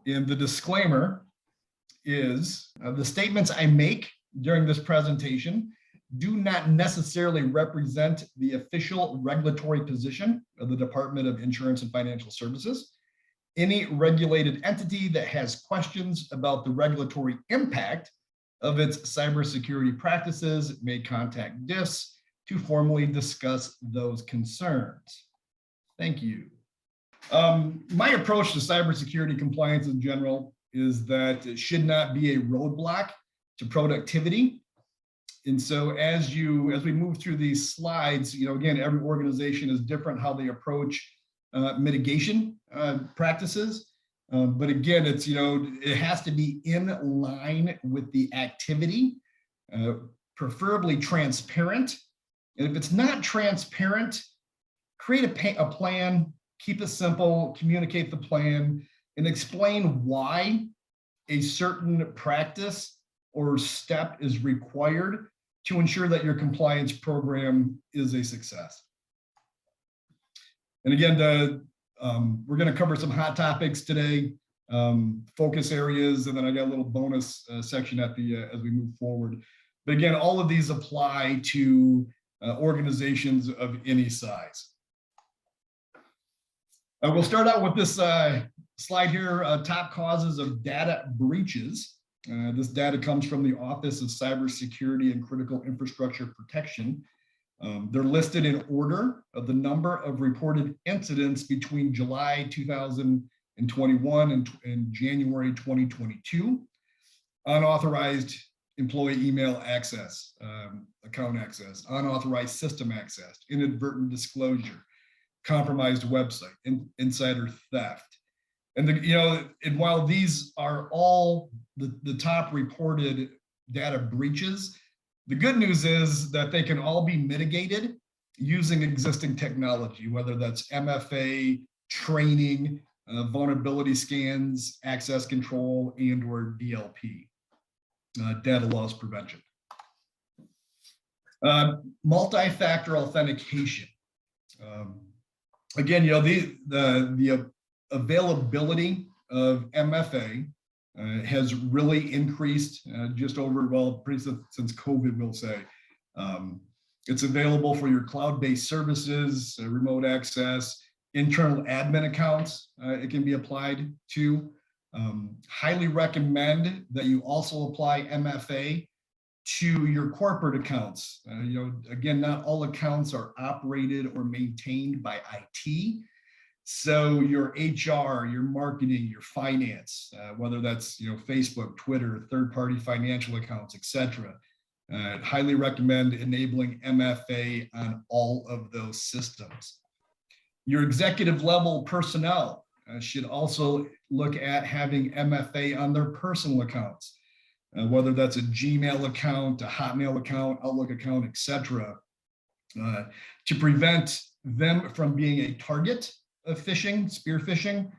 And the disclaimer is the statements I make during this presentation do not necessarily represent the official regulatory position of the Department of Insurance and Financial Services. Any regulated entity that has questions about the regulatory impact of its cybersecurity practices may contact DIFS to formally discuss those concerns. Thank you. My approach to cybersecurity compliance in general is that it should not be a roadblock to productivity. And so as we move through these slides, again, every organization is different how they approach mitigation practices. But again, it has to be in line with the activity, preferably transparent. And if it's not transparent, create a plan, keep it simple, communicate the plan, and explain why a certain practice or step is required to ensure that your compliance program is a success. And again, we're going to cover some hot topics today, focus areas, and then I got a little bonus section at the as we move forward. But again, all of these apply to organizations of any size. We'll start out with this slide here, top causes of data breaches. This data comes from the Office of Cybersecurity and Critical Infrastructure Protection. They're listed in order of the number of reported incidents between July 2021 and January 2022. Unauthorized employee email access, account access, unauthorized system access, inadvertent disclosure, compromised website, insider theft. And and while these are all the top reported data breaches, the good news is that they can all be mitigated using existing technology, whether that's MFA, training, vulnerability scans, access control, and/or DLP, data loss prevention. Multi-factor authentication. Again, the availability of MFA has really increased just over, since COVID, we'll say. It's available for your cloud-based services, remote access, internal admin accounts, it can be applied to. Highly recommend that you also apply MFA to your corporate accounts. Again, not all accounts are operated or maintained by IT. So your HR, your marketing, your finance, whether that's Facebook, Twitter, third-party financial accounts, etc. Highly recommend enabling MFA on all of those systems. Your executive level personnel should also look at having MFA on their personal accounts, whether that's a Gmail account, a Hotmail account, Outlook account, etc., to prevent them from being a target of phishing, spear phishing,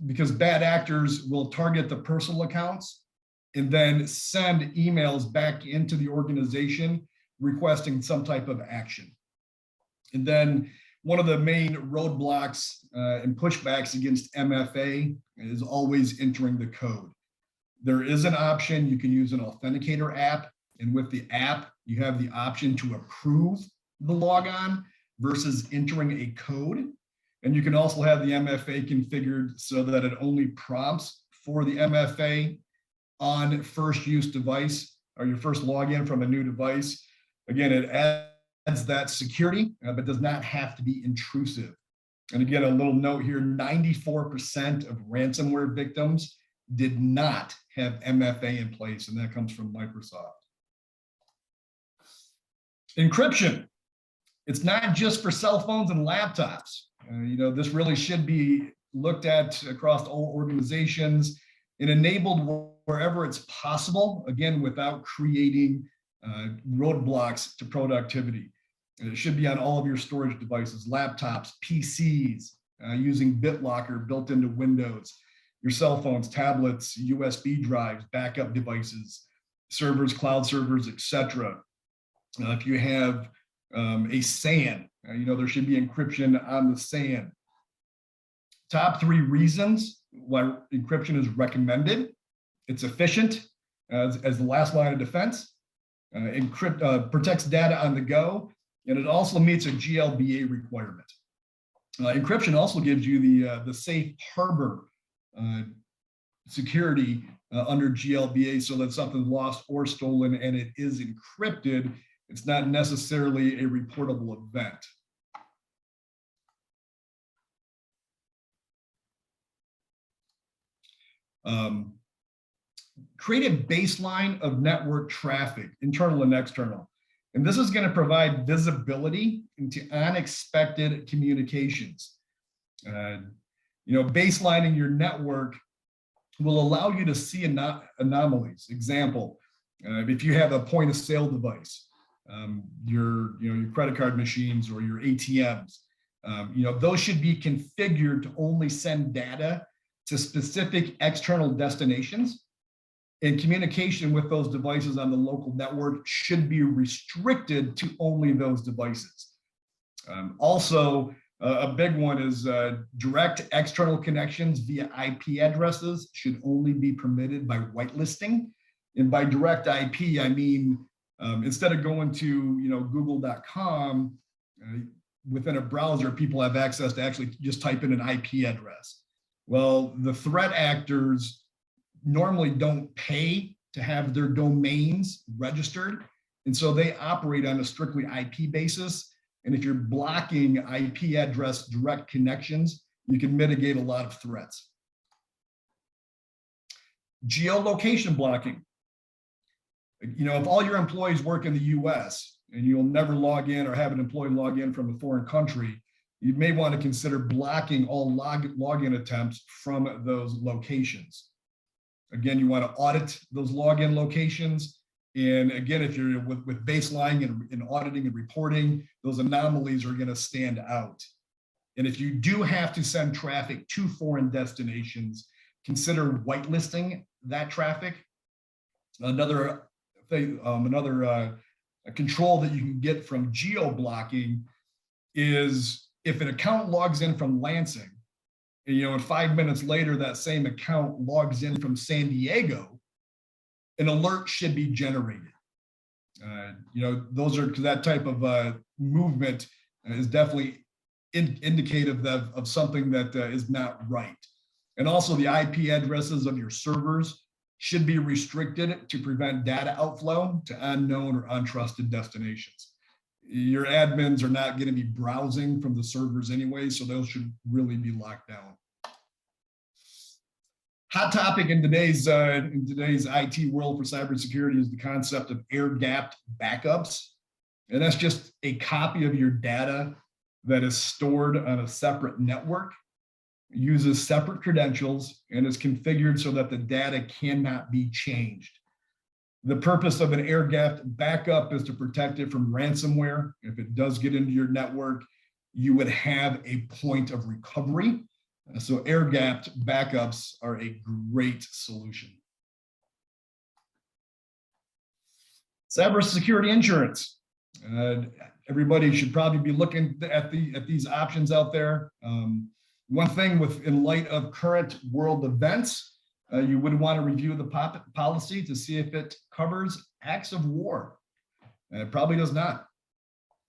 because bad actors will target the personal accounts and then send emails back into the organization requesting some type of action. And then one of the main roadblocks and pushbacks against MFA is always entering the code. There is an option, you can use an authenticator app, and with the app, you have the option to approve the logon versus entering a code. And you can also have the MFA configured so that it only prompts for the MFA on first use device or your first login from a new device. Again, it adds that security, but does not have to be intrusive. And again, a little note here, 94% of ransomware victims did not have MFA in place, and that comes from Microsoft. Encryption. It's not just for cell phones and laptops. This really should be looked at across all organizations and enabled wherever it's possible, again, without creating roadblocks to productivity. It should be on all of your storage devices, laptops, PCs, using BitLocker built into Windows, your cell phones, tablets, USB drives, backup devices, servers, cloud servers, etc. If you have a SAN, there should be encryption on the SAN. Top 3 reasons why encryption is recommended. It's efficient as the last line of defense. Protects data on the go, and it also meets a GLBA requirement. Encryption also gives you the safe harbor security under GLBA, so that something's lost or stolen and it is encrypted, it's not necessarily a reportable event. Create a baseline of network traffic, internal and external. And this is going to provide visibility into unexpected communications. Baselining your network will allow you to see anomalies. Example, if you have a point of sale device, your credit card machines or your ATMs, those should be configured to only send data to specific external destinations, and communication with those devices on the local network should be restricted to only those devices. Also, a big one is direct external connections via IP addresses should only be permitted by whitelisting. And by direct IP, I mean, instead of going to google.com, within a browser, people have access to actually just type in an IP address. Well, the threat actors normally don't pay to have their domains registered. And so they operate on a strictly IP basis. And if you're blocking IP address direct connections, you can mitigate a lot of threats. Geolocation blocking. If all your employees work in the US and you'll never log in or have an employee log in from a foreign country, you may want to consider blocking all login attempts from those locations. Again, you want to audit those login locations. And again, if you're with baseline and auditing and reporting, those anomalies are going to stand out. And if you do have to send traffic to foreign destinations, consider whitelisting that traffic. Another thing, a control that you can get from geo-blocking is if an account logs in from Lansing, and 5 minutes later, that same account logs in from San Diego, an alert should be generated. That type of movement is definitely indicative of something that is not right. And also the IP addresses of your servers should be restricted to prevent data outflow to unknown or untrusted destinations. Your admins are not going to be browsing from the servers anyway, so those should really be locked down. Hot topic in today's IT world for cybersecurity is the concept of air-gapped backups. And that's just a copy of your data that is stored on a separate network, uses separate credentials, and is configured so that the data cannot be changed. The purpose of an air-gapped backup is to protect it from ransomware. If it does get into your network, you would have a point of recovery. So air-gapped backups are a great solution. Cybersecurity insurance. Everybody should probably be looking at these options out there. One thing in light of current world events, you would want to review the policy to see if it covers acts of war. It probably does not.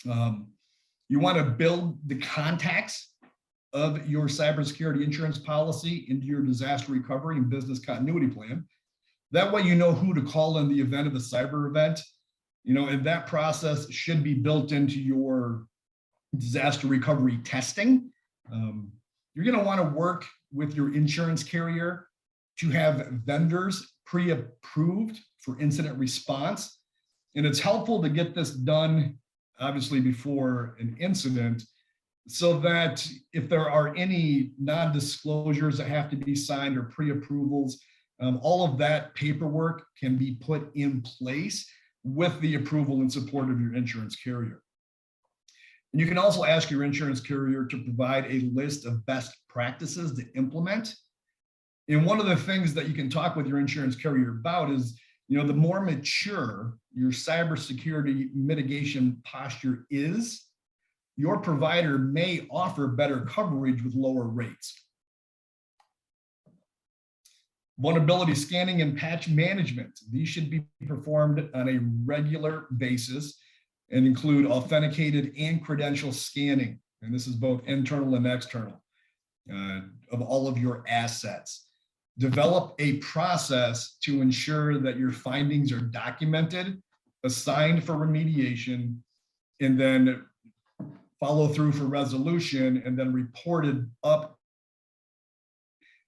You want to build the contacts of your cybersecurity insurance policy into your disaster recovery and business continuity plan. That way you know who to call in the event of a cyber event. And that process should be built into your disaster recovery testing. You're going to want to work with your insurance carrier to have vendors pre-approved for incident response. And it's helpful to get this done, obviously, before an incident, so that if there are any non-disclosures that have to be signed or pre-approvals, all of that paperwork can be put in place with the approval and support of your insurance carrier. And you can also ask your insurance carrier to provide a list of best practices to implement. And one of the things that you can talk with your insurance carrier about is, the more mature your cybersecurity mitigation posture is, your provider may offer better coverage with lower rates. Vulnerability scanning and patch management. These should be performed on a regular basis and include authenticated and credential scanning. And this is both internal and external of all of your assets. Develop a process to ensure that your findings are documented, assigned for remediation, and then follow through for resolution, and then reported up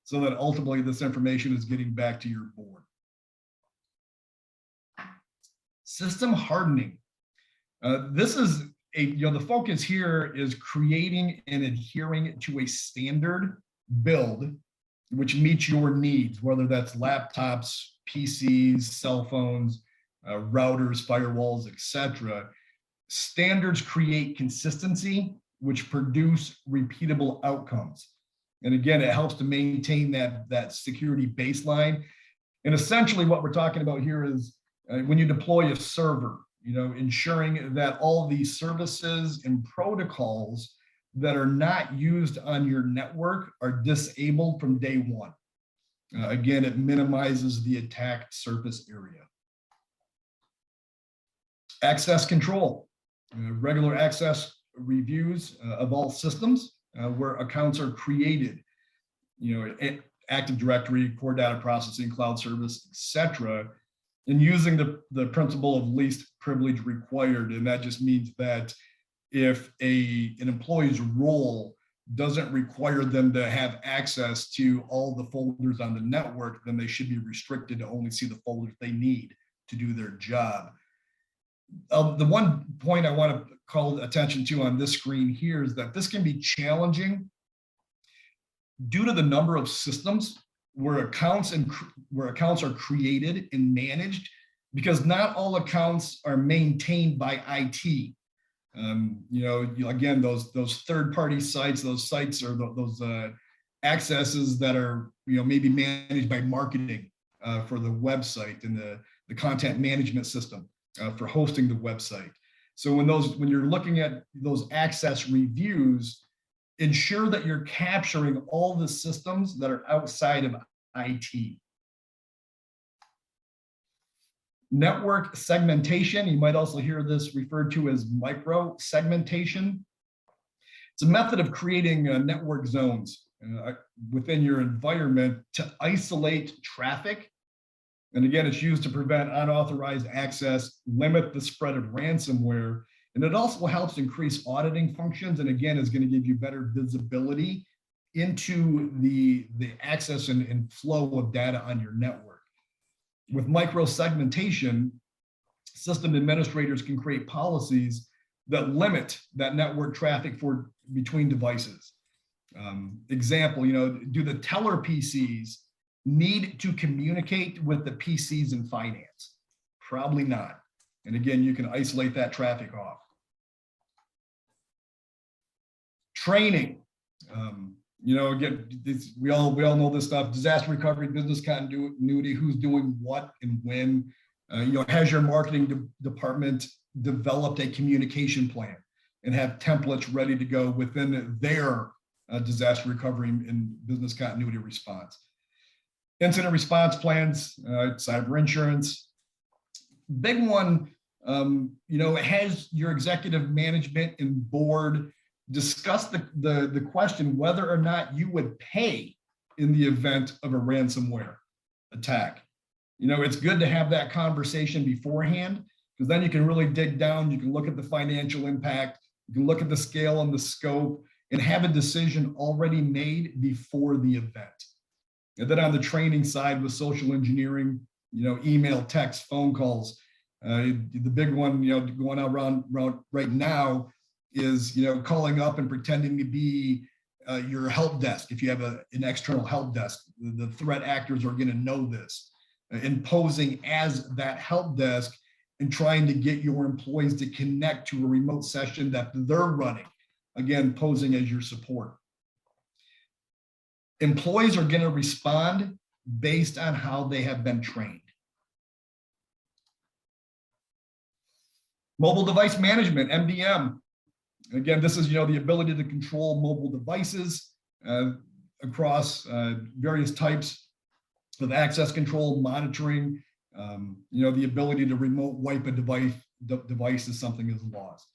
so that ultimately this information is getting back to your board. System hardening. This is the focus here is creating and adhering to a standard build which meets your needs, whether that's laptops, PCs, cell phones, routers, firewalls, etc. Standards create consistency, which produce repeatable outcomes. And again, it helps to maintain that security baseline. And essentially what we're talking about here is when you deploy a server, ensuring that all these services and protocols that are not used on your network are disabled from day one. Again, it minimizes the attack surface area. Access control, regular access reviews of all systems where accounts are created, Active Directory, core data processing, cloud service, etc., and using the principle of least privilege required. And that just means that if an employee's role doesn't require them to have access to all the folders on the network, then they should be restricted to only see the folders they need to do their job. The one point I want to call attention to on this screen here is that this can be challenging due to the number of systems where accounts are created and managed, because not all accounts are maintained by IT. Again, those third-party sites, those sites or those accesses that are maybe managed by marketing for the website and the content management system for hosting the website. So when you're looking at those access reviews, ensure that you're capturing all the systems that are outside of IT. Network segmentation, you might also hear this referred to as micro segmentation. It's a method of creating network zones within your environment to isolate traffic. And again, it's used to prevent unauthorized access, limit the spread of ransomware, and it also helps increase auditing functions, and again, is going to give you better visibility into the access and flow of data on your network. With micro-segmentation, system administrators can create policies that limit that network traffic between devices. Example, do the teller PCs need to communicate with the PCs in finance? Probably not. And again, you can isolate that traffic off. Training. Again, we all know this stuff. Disaster recovery, business continuity, who's doing what and when. Has your marketing department developed a communication plan and have templates ready to go within their disaster recovery and business continuity response? Incident response plans, cyber insurance. Big one, has your executive management and board discuss the question whether or not you would pay in the event of a ransomware attack. It's good to have that conversation beforehand, because then you can really dig down, you can look at the financial impact, you can look at the scale and the scope, and have a decision already made before the event. And then on the training side with social engineering, email, text, phone calls, the big one, going around right now is, calling up and pretending to be your help desk. If you have an external help desk, the threat actors are going to know this, and posing as that help desk and trying to get your employees to connect to a remote session that they're running, again, posing as your support. Employees are going to respond based on how they have been trained. Mobile device management, MDM. Again, this is the ability to control mobile devices across various types with access control, monitoring, the ability to remote wipe a device if something is lost.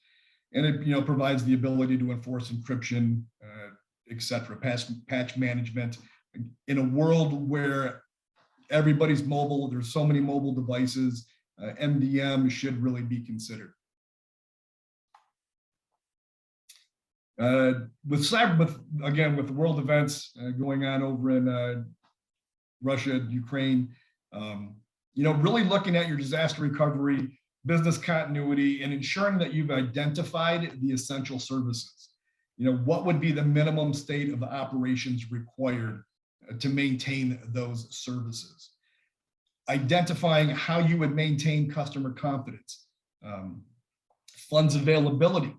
And it provides the ability to enforce encryption, et cetera, patch management. In a world where everybody's mobile, there's so many mobile devices, MDM should really be considered. With the world events going on over in Russia, Ukraine, really looking at your disaster recovery, business continuity, and ensuring that you've identified the essential services. What would be the minimum state of operations required to maintain those services? Identifying how you would maintain customer confidence, funds availability.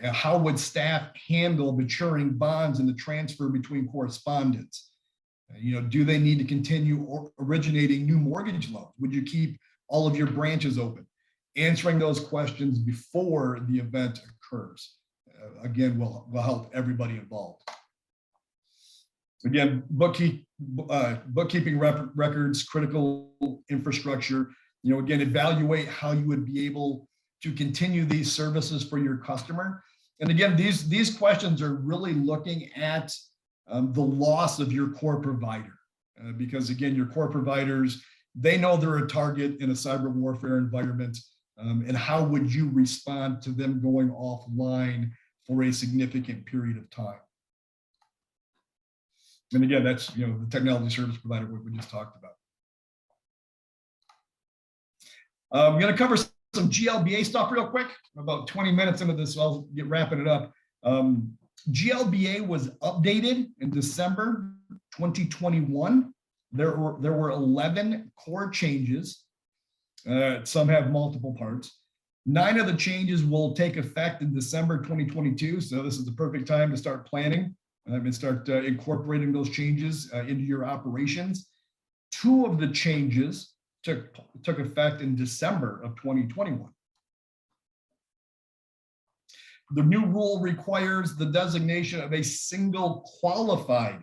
How would staff handle maturing bonds and the transfer between correspondents? Do they need to continue originating new mortgage loans? Would you keep all of your branches open? Answering those questions before the event occurs, again, will help everybody involved. Again, bookkeeping records, critical infrastructure, again, evaluate how you would be able to continue these services for your customer. And again, these questions are really looking at the loss of your core provider, because again, your core providers, they know they're a target in a cyber warfare environment, and how would you respond to them going offline for a significant period of time? And again, that's the technology service provider we just talked about. I'm going to cover some GLBA stuff real quick. About 20 minutes into this, so I'll get wrapping it up. GLBA was updated in December 2021. There were 11 core changes. Some have multiple parts. 9 of the changes will take effect in December 2022. So this is the perfect time to start planning and start incorporating those changes into your operations. 2 of the changes took effect in December of 2021. The new rule requires the designation of a single qualified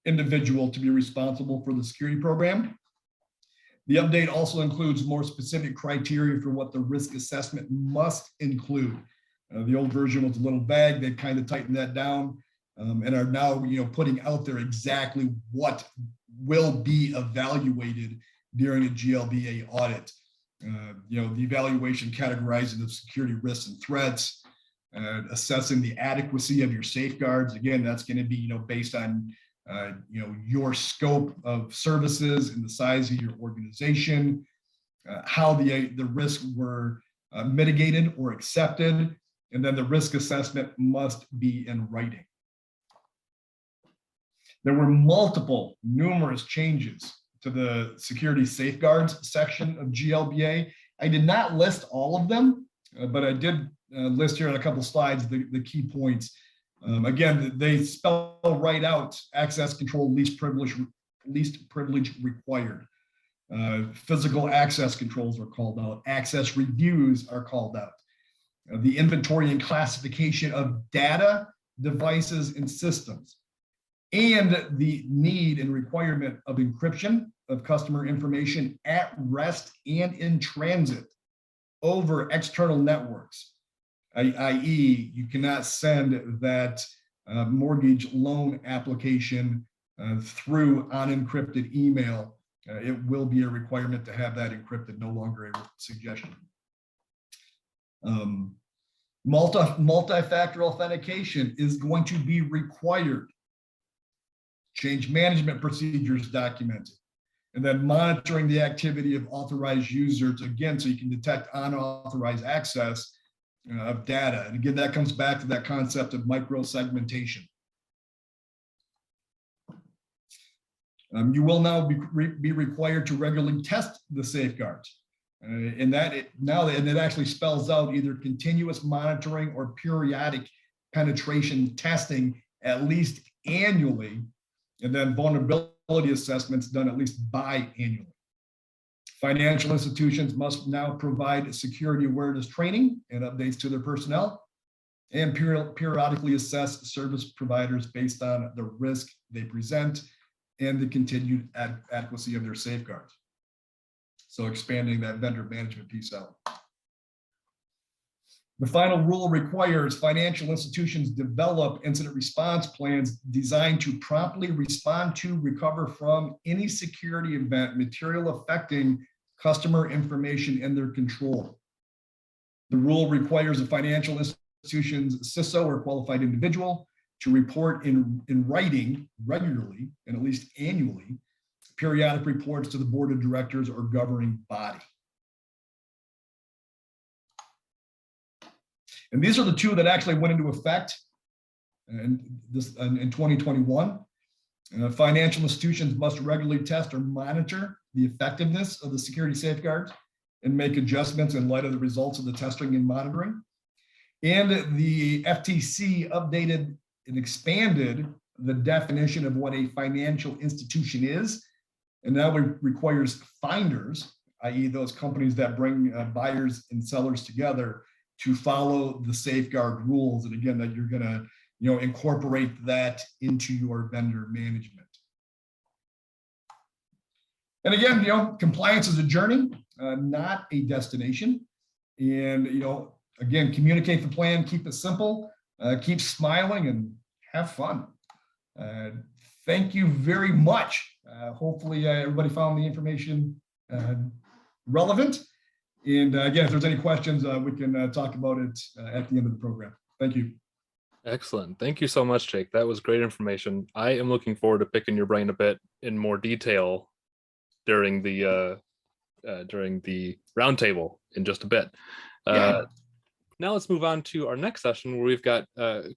individual to be responsible for the security program. The update also includes more specific criteria for what the risk assessment must include. The old version was a little vague. They've kind of tightened that down and are now putting out there exactly what will be evaluated during a GLBA audit. The evaluation categorizing the security risks and threats, assessing the adequacy of your safeguards. Again, that's going to be based on your scope of services and the size of your organization, how the risks were mitigated or accepted, and then the risk assessment must be in writing. There were numerous changes to the security safeguards section of GLBA. I did not list all of them, but I did list here on a couple slides the key points. Again, they spell right out access control, least privilege required. Physical access controls are called out. Access reviews are called out. The inventory and classification of data, devices, and systems, and the need and requirement of encryption of customer information at rest and in transit over external networks, i.e. you cannot send that mortgage loan application through unencrypted email. It will be a requirement to have that encrypted, no longer a suggestion. Multifactor authentication is going to be required. Change management procedures documented. And then monitoring the activity of authorized users, again, so you can detect unauthorized access of data. And again, that comes back to that concept of micro-segmentation. You will now be required to regularly test the safeguards. And it actually spells out either continuous monitoring or periodic penetration testing, at least annually, and then vulnerability assessments done at least biannually. Financial institutions must now provide security awareness training and updates to their personnel, and periodically assess service providers based on the risk they present. and the continued adequacy of their safeguards. So expanding that vendor management piece out. The final rule requires financial institutions develop incident response plans designed to promptly respond to, recover from any security event material affecting customer information in their control. The rule requires a financial institution's CISO or qualified individual to report in writing regularly and at least annually periodic reports to the board of directors or governing body. And these are the two that actually went into effect in 2021. Financial institutions must regularly test or monitor the effectiveness of the security safeguards and make adjustments in light of the results of the testing and monitoring. And the FTC updated and expanded the definition of what a financial institution is, and now it requires finders, i.e. those companies that bring buyers and sellers together, to follow the safeguard rules. And again, that you're gonna incorporate that into your vendor management. And again, compliance is a journey, not a destination. And again, communicate the plan, keep it simple, keep smiling, and have fun. Thank you very much. Hopefully everybody found the information relevant. And again, if there's any questions, we can talk about it at the end of the program. Thank you. Excellent. Thank you so much, Jake. That was great information. I am looking forward to picking your brain a bit in more detail during the roundtable in just a bit. Yeah. Now let's move on to our next session where we've got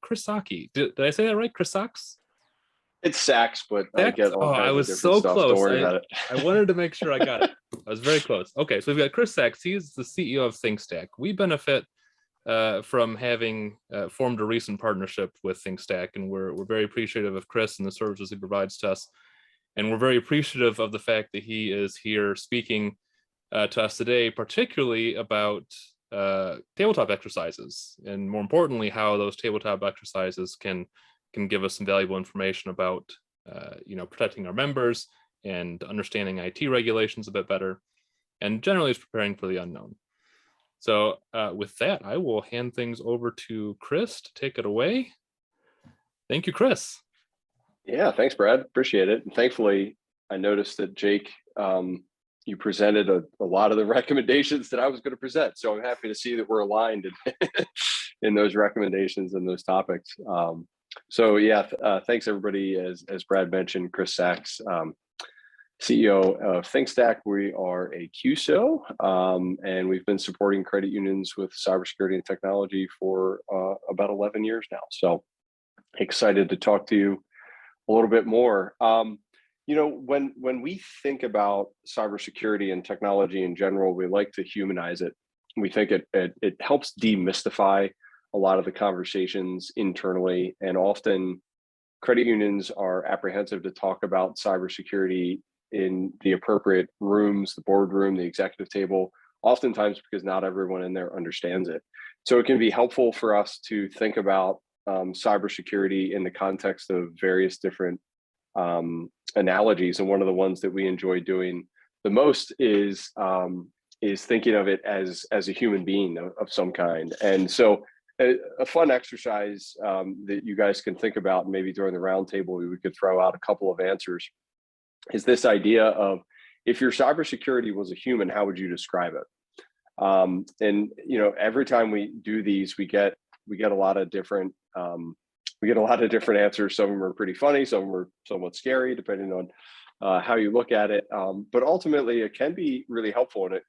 Chris Saki. Did I say that right? Chris Sachs? It's Sachs, but I get all kinds I was of different so stuff. close. Don't worry about it. I wanted to make sure I got it. I was very close. Okay, so we've got Chris Sachs. He's the CEO of Thinkstack. We benefit from having formed a recent partnership with Thinkstack, and we're very appreciative of Chris and the services he provides to us. And we're very appreciative of the fact that he is here speaking to us today, particularly about tabletop exercises, and more importantly, how those tabletop exercises can give us some valuable information about protecting our members and understanding IT regulations a bit better, and generally is preparing for the unknown. So with that, I will hand things over to Chris to take it away. Thank you, Chris. Yeah, thanks, Brad. Appreciate it. And thankfully, I noticed that Jake, you presented a lot of the recommendations that I was going to present. So I'm happy to see that we're aligned in those recommendations and those topics. So yeah, thanks everybody. As Brad mentioned, Chris Sachs, CEO of Thinkstack. We are a QSO, and we've been supporting credit unions with cybersecurity and technology for about 11 years now. So excited to talk to you a little bit more. When we think about cybersecurity and technology in general, we like to humanize it. We think it helps demystify a lot of the conversations internally, and often credit unions are apprehensive to talk about cybersecurity in the appropriate rooms, the boardroom, the executive table, oftentimes because not everyone in there understands it. So it can be helpful for us to think about cybersecurity in the context of various different analogies. And one of the ones that we enjoy doing the most is thinking of it as a human being of some kind. And so a fun exercise that you guys can think about, maybe during the roundtable, we could throw out a couple of answers, is this idea of, if your cybersecurity was a human, how would you describe it? And every time we do these, we get a lot of different answers. Some of them are pretty funny, some of them are somewhat scary, depending on how you look at it. But ultimately, it can be really helpful. And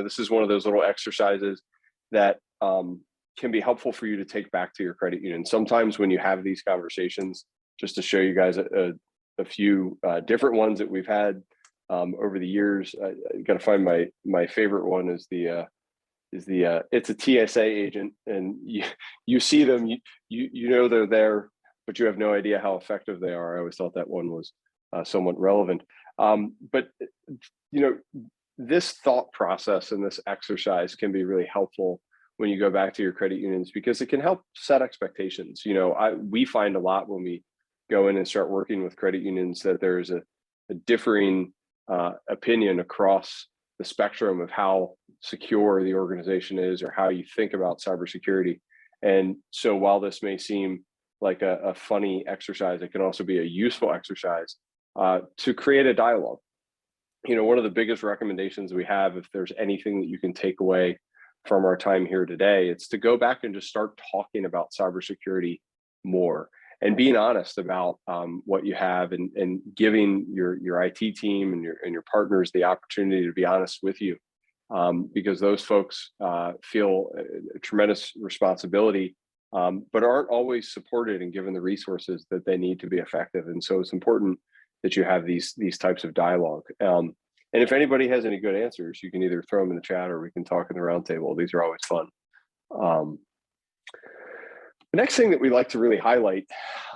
this is one of those little exercises that can be helpful for you to take back to your credit union. Sometimes when you have these conversations, just to show you guys a few different ones that we've had over the years, I got to find my favorite one is it's a TSA agent, and you see them, you know they're there, but you have no idea how effective they are. I always thought that one was somewhat relevant. But this thought process and this exercise can be really helpful when you go back to your credit unions, because it can help set expectations. We find a lot when we go in and start working with credit unions that there's differing opinion across the spectrum of how secure the organization is or how you think about cybersecurity. And so while this may seem like a funny exercise, it can also be a useful exercise to create a dialogue. One of the biggest recommendations we have, if there's anything that you can take away from our time here today, it's to go back and just start talking about cybersecurity more and being honest about what you have, and giving your IT team and your partners the opportunity to be honest with you, because those folks feel a tremendous responsibility, but aren't always supported and given the resources that they need to be effective. And so it's important that you have these types of dialogue. And if anybody has any good answers, you can either throw them in the chat or we can talk in the roundtable. These are always fun. The next thing that we like to really highlight,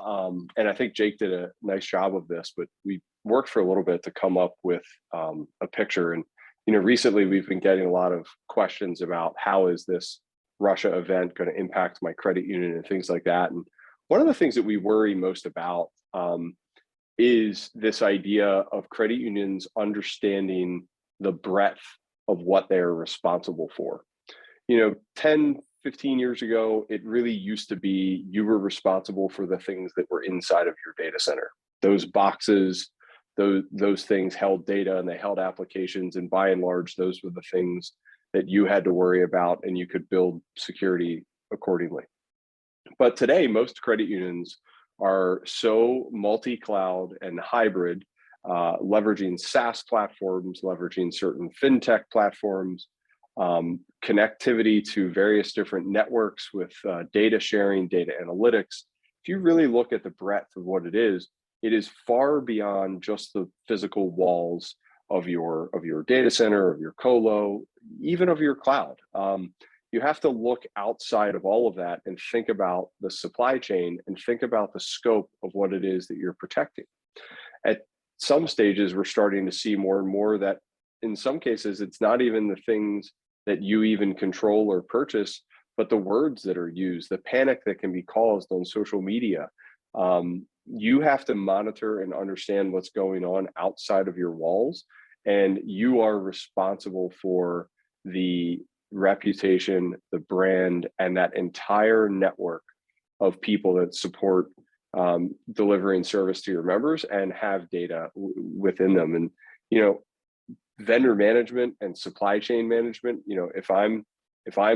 and I think Jake did a nice job of this, but we worked for a little bit to come up with a picture. And recently we've been getting a lot of questions about how is this Russia event going to impact my credit union and things like that. And one of the things that we worry most about is this idea of credit unions understanding the breadth of what they're responsible for. 10, 15 years ago, it really used to be you were responsible for the things that were inside of your data center. Those boxes, those things held data and they held applications, and by and large, those were the things that you had to worry about, and you could build security accordingly. But today, most credit unions are so multi-cloud and hybrid, leveraging SaaS platforms, leveraging certain fintech platforms, connectivity to various different networks with data sharing, data analytics. If you really look at the breadth of what it is far beyond just the physical walls of your data center, of your colo, even of your cloud. You have to look outside of all of that and think about the supply chain and think about the scope of what it is that you're protecting. At some stages, we're starting to see more and more that in some cases, it's not even the things that you even control or purchase, but the words that are used, the panic that can be caused on social media. You have to monitor and understand what's going on outside of your walls, and you are responsible for the reputation, the brand, and that entire network of people that support delivering service to your members and have data within them. And vendor management and supply chain management, if I'm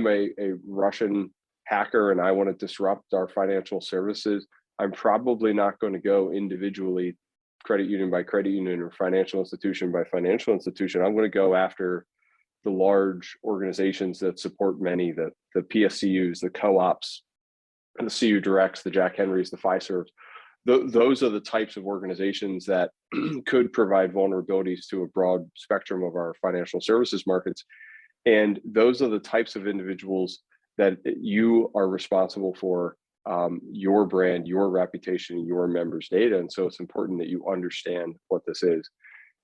a Russian hacker and I want to disrupt our financial services, I'm probably not going to go individually, credit union by credit union or financial institution by financial institution. I'm going to go after the large organizations that support many, the PSCUs, the co-ops, the CU Directs, the Jack Henrys, the Fiservs. Those are the types of organizations that could provide vulnerabilities to a broad spectrum of our financial services markets. And those are the types of individuals that you are responsible for your brand, your reputation, your members' data. And so it's important that you understand what this is.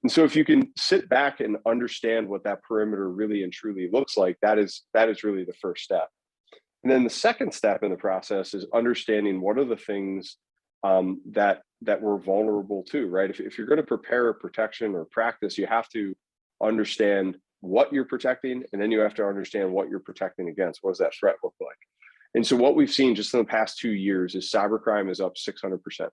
And so if you can sit back and understand what that perimeter really and truly looks like, that is really the first step. And then the second step in the process is understanding what are the things that we're vulnerable to, right? If you're going to prepare a protection or practice, you have to understand what you're protecting, and then you have to understand what you're protecting against. What does that threat look like? And so what we've seen just in the past 2 years is cybercrime is up 600%.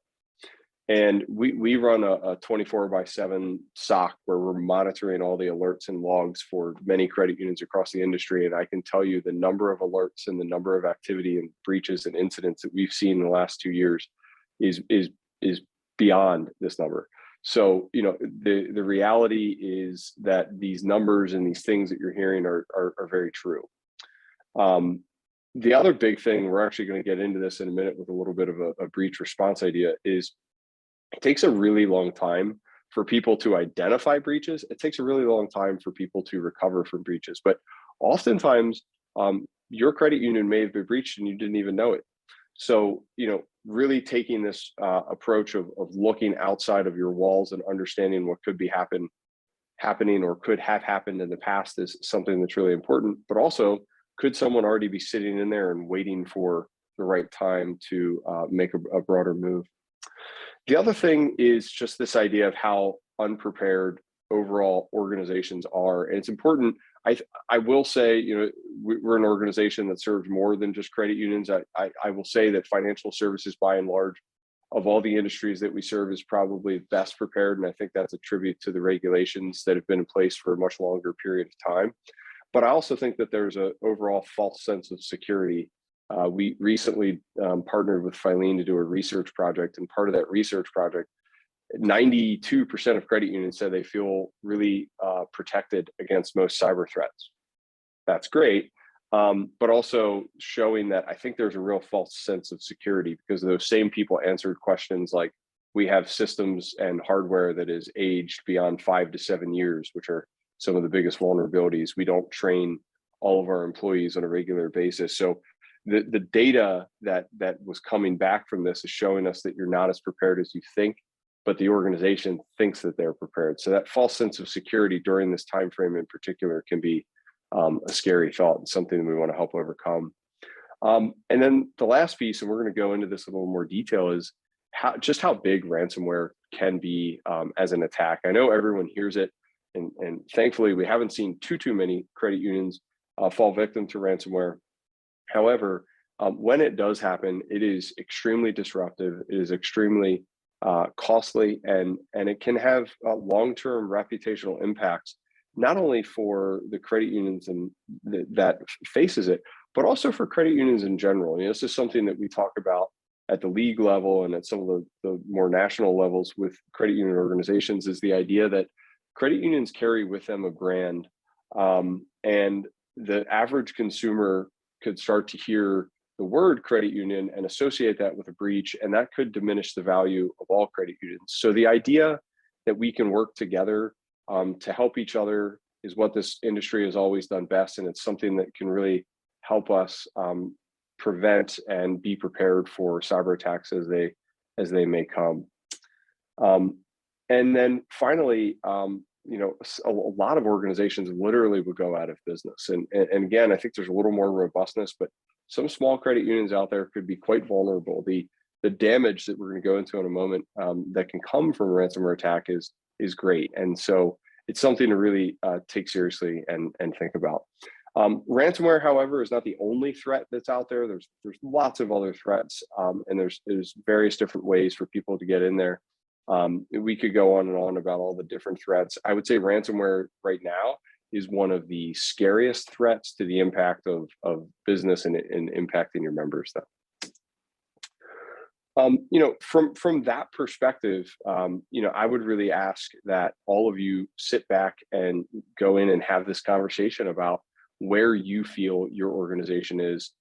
And we run a 24/7 SOC where we're monitoring all the alerts and logs for many credit unions across the industry. And I can tell you the number of alerts and the number of activity and breaches and incidents that we've seen in the last 2 years is beyond this number. So, the reality is that these numbers and these things that you're hearing are very true. The other big thing, we're actually going to get into this in a minute with a little bit of a breach response idea, is it takes a really long time for people to identify breaches. It takes a really long time for people to recover from breaches. But oftentimes, your credit union may have been breached and you didn't even know it. So, really taking this approach of looking outside of your walls and understanding what could be happening or could have happened in the past is something that's really important. But also, could someone already be sitting in there and waiting for the right time to make a broader move? The other thing is just this idea of how unprepared overall organizations are. And it's important. I will say, you know, we're an organization that serves more than just credit unions. I will say that financial services, by and large, of all the industries that we serve, is probably best prepared. And I think that's a tribute to the regulations that have been in place for a much longer period of time. But I also think that there's an overall false sense of security. We recently partnered with Filene to do a research project, and part of that research project, 92% of credit unions said they feel really protected against most cyber threats. That's great, but also showing that I think there's a real false sense of security, because those same people answered questions like, we have systems and hardware that is aged beyond 5 to 7 years, which are some of the biggest vulnerabilities. We don't train all of our employees on a regular basis. So the data that was coming back from this is showing us that you're not as prepared as you think, but the organization thinks that they're prepared. So that false sense of security during this time frame in particular can be a scary thought, and something that we want to help overcome. And then the last piece, and we're going to go into this in a little more detail, is how big ransomware can be as an attack. I know everyone hears it, and thankfully we haven't seen too many credit unions fall victim to ransomware. However, when it does happen, it is extremely disruptive. It is extremely costly, and it can have long-term reputational impacts, not only for the credit unions and that faces it, but also for credit unions in general. You know, this is something that we talk about at the league level and at some of the more national levels with credit union organizations, is the idea that credit unions carry with them a brand, and the average consumer could start to hear the word credit union and associate that with a breach, and that could diminish the value of all credit unions. So the idea that we can work together to help each other is what this industry has always done best, and it's something that can really help us prevent and be prepared for cyber attacks as they may come. And then finally, you know, a lot of organizations literally would go out of business. And again, I think there's a little more robustness, but some small credit unions out there could be quite vulnerable. The damage that we're going to go into in a moment that can come from a ransomware attack is great. And so it's something to really take seriously and think about. Ransomware, however, is not the only threat that's out there. There's lots of other threats, and there's various different ways for people to get in there. We could go on and on about all the different threats. I would say ransomware right now is one of the scariest threats to the impact of business and impacting your members, though. You know, from that perspective, you know, I would really ask that all of you sit back and go in and have this conversation about where you feel your organization is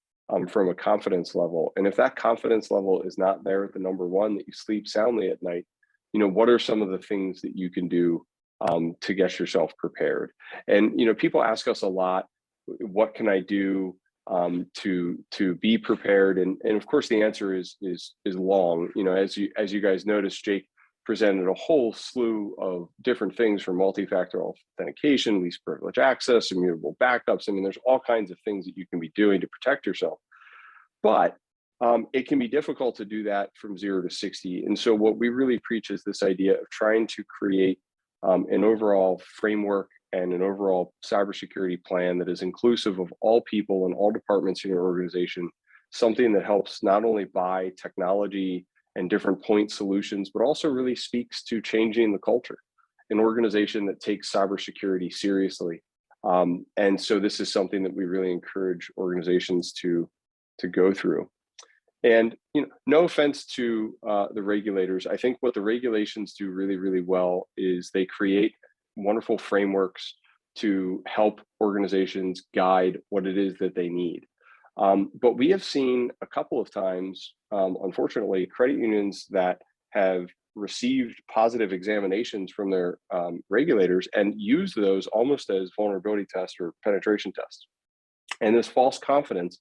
from a confidence level. And if that confidence level is not there at the number one, that you sleep soundly at night, you know, what are some of the things that you can do to get yourself prepared? And, you know, people ask us a lot, what can I do to be prepared? And of course, the answer is long. You know, as you guys noticed, Jake presented a whole slew of different things, from multi-factor authentication, least privilege access, immutable backups. I mean, there's all kinds of things that you can be doing to protect yourself. But it can be difficult to do that from 0 to 60. And so what we really preach is this idea of trying to create an overall framework and an overall cybersecurity plan that is inclusive of all people and all departments in your organization, something that helps not only buy technology and different point solutions, but also really speaks to changing the culture, an organization that takes cybersecurity seriously. And so this is something that we really encourage organizations to go through. And, you know, no offense to the regulators, I think what the regulations do really, really well is they create wonderful frameworks to help organizations guide what it is that they need. But we have seen a couple of times, unfortunately, credit unions that have received positive examinations from their regulators and use those almost as vulnerability tests or penetration tests. And this false confidence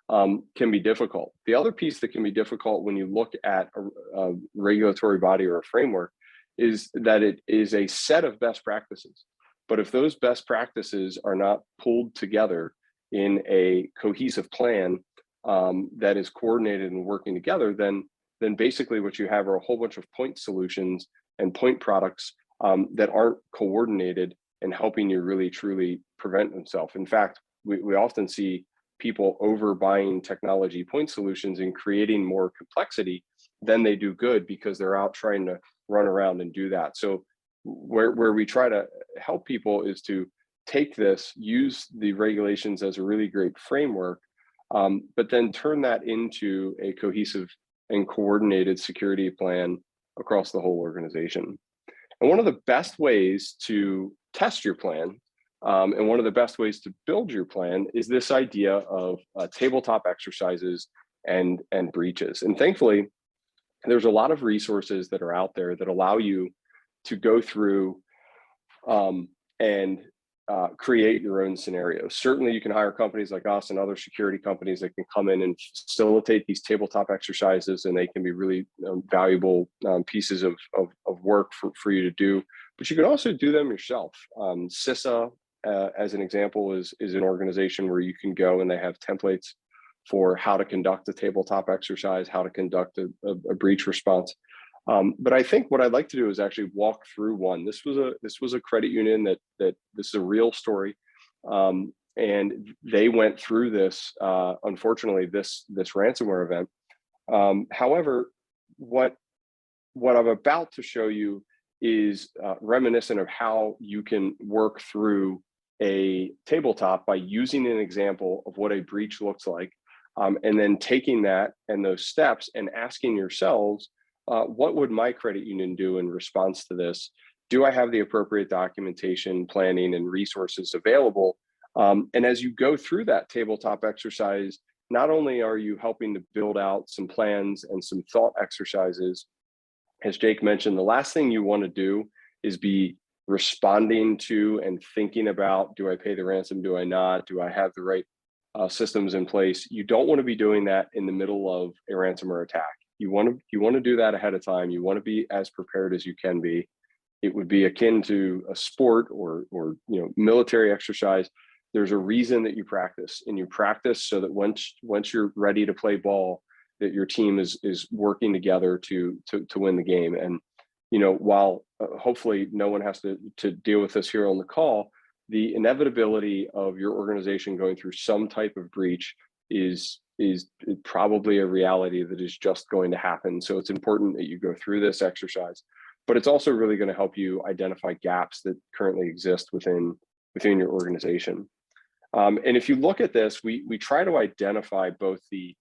can be difficult. The other piece that can be difficult when you look at a regulatory body or a framework is that it is a set of best practices. But if those best practices are not pulled together in a cohesive plan that is coordinated and working together, then basically what you have are a whole bunch of point solutions and point products that aren't coordinated and helping you really truly prevent themselves. In fact, we often see people overbuying technology point solutions and creating more complexity than they do good because they're out trying to run around and do that. So where we try to help people is to take this, use the regulations as a really great framework, but then turn that into a cohesive and coordinated security plan across the whole organization. And one of the best ways to test your plan, and one of the best ways to build your plan, is this idea of tabletop exercises and breaches. And thankfully, there's a lot of resources that are out there that allow you to go through and create your own scenarios. Certainly, you can hire companies like us and other security companies that can come in and facilitate these tabletop exercises, and they can be really valuable pieces of work for you to do. But you can also do them yourself. CISA, as an example, is an organization where you can go and they have templates for how to conduct a tabletop exercise, how to conduct a breach response. But I think what I'd like to do is actually walk through one. This was a credit union that this is a real story, and they went through this. Unfortunately, this ransomware event. However, what I'm about to show you is reminiscent of how you can work through a tabletop by using an example of what a breach looks like, and then taking that and those steps and asking yourselves, what would my credit union do in response to this? Do I have the appropriate documentation, planning, and resources available? And as you go through that tabletop exercise, not only are you helping to build out some plans and some thought exercises, as Jake mentioned, the last thing you want to do is be responding to and thinking about, do I pay the ransom? Do I not? Do I have the right systems in place? You don't want to be doing that in the middle of a ransomware attack. You want to do that ahead of time. You want to be as prepared as you can be. It would be akin to a sport or military exercise. There's a reason that you practice, and you practice so that once you're ready to play ball, that your team is working together to win the game. And while hopefully no one has to deal with this here on the call, the inevitability of your organization going through some type of breach is probably a reality that is just going to happen. So it's important that you go through this exercise, but it's also really going to help you identify gaps that currently exist within your organization. And if you look at this, we try to identify both the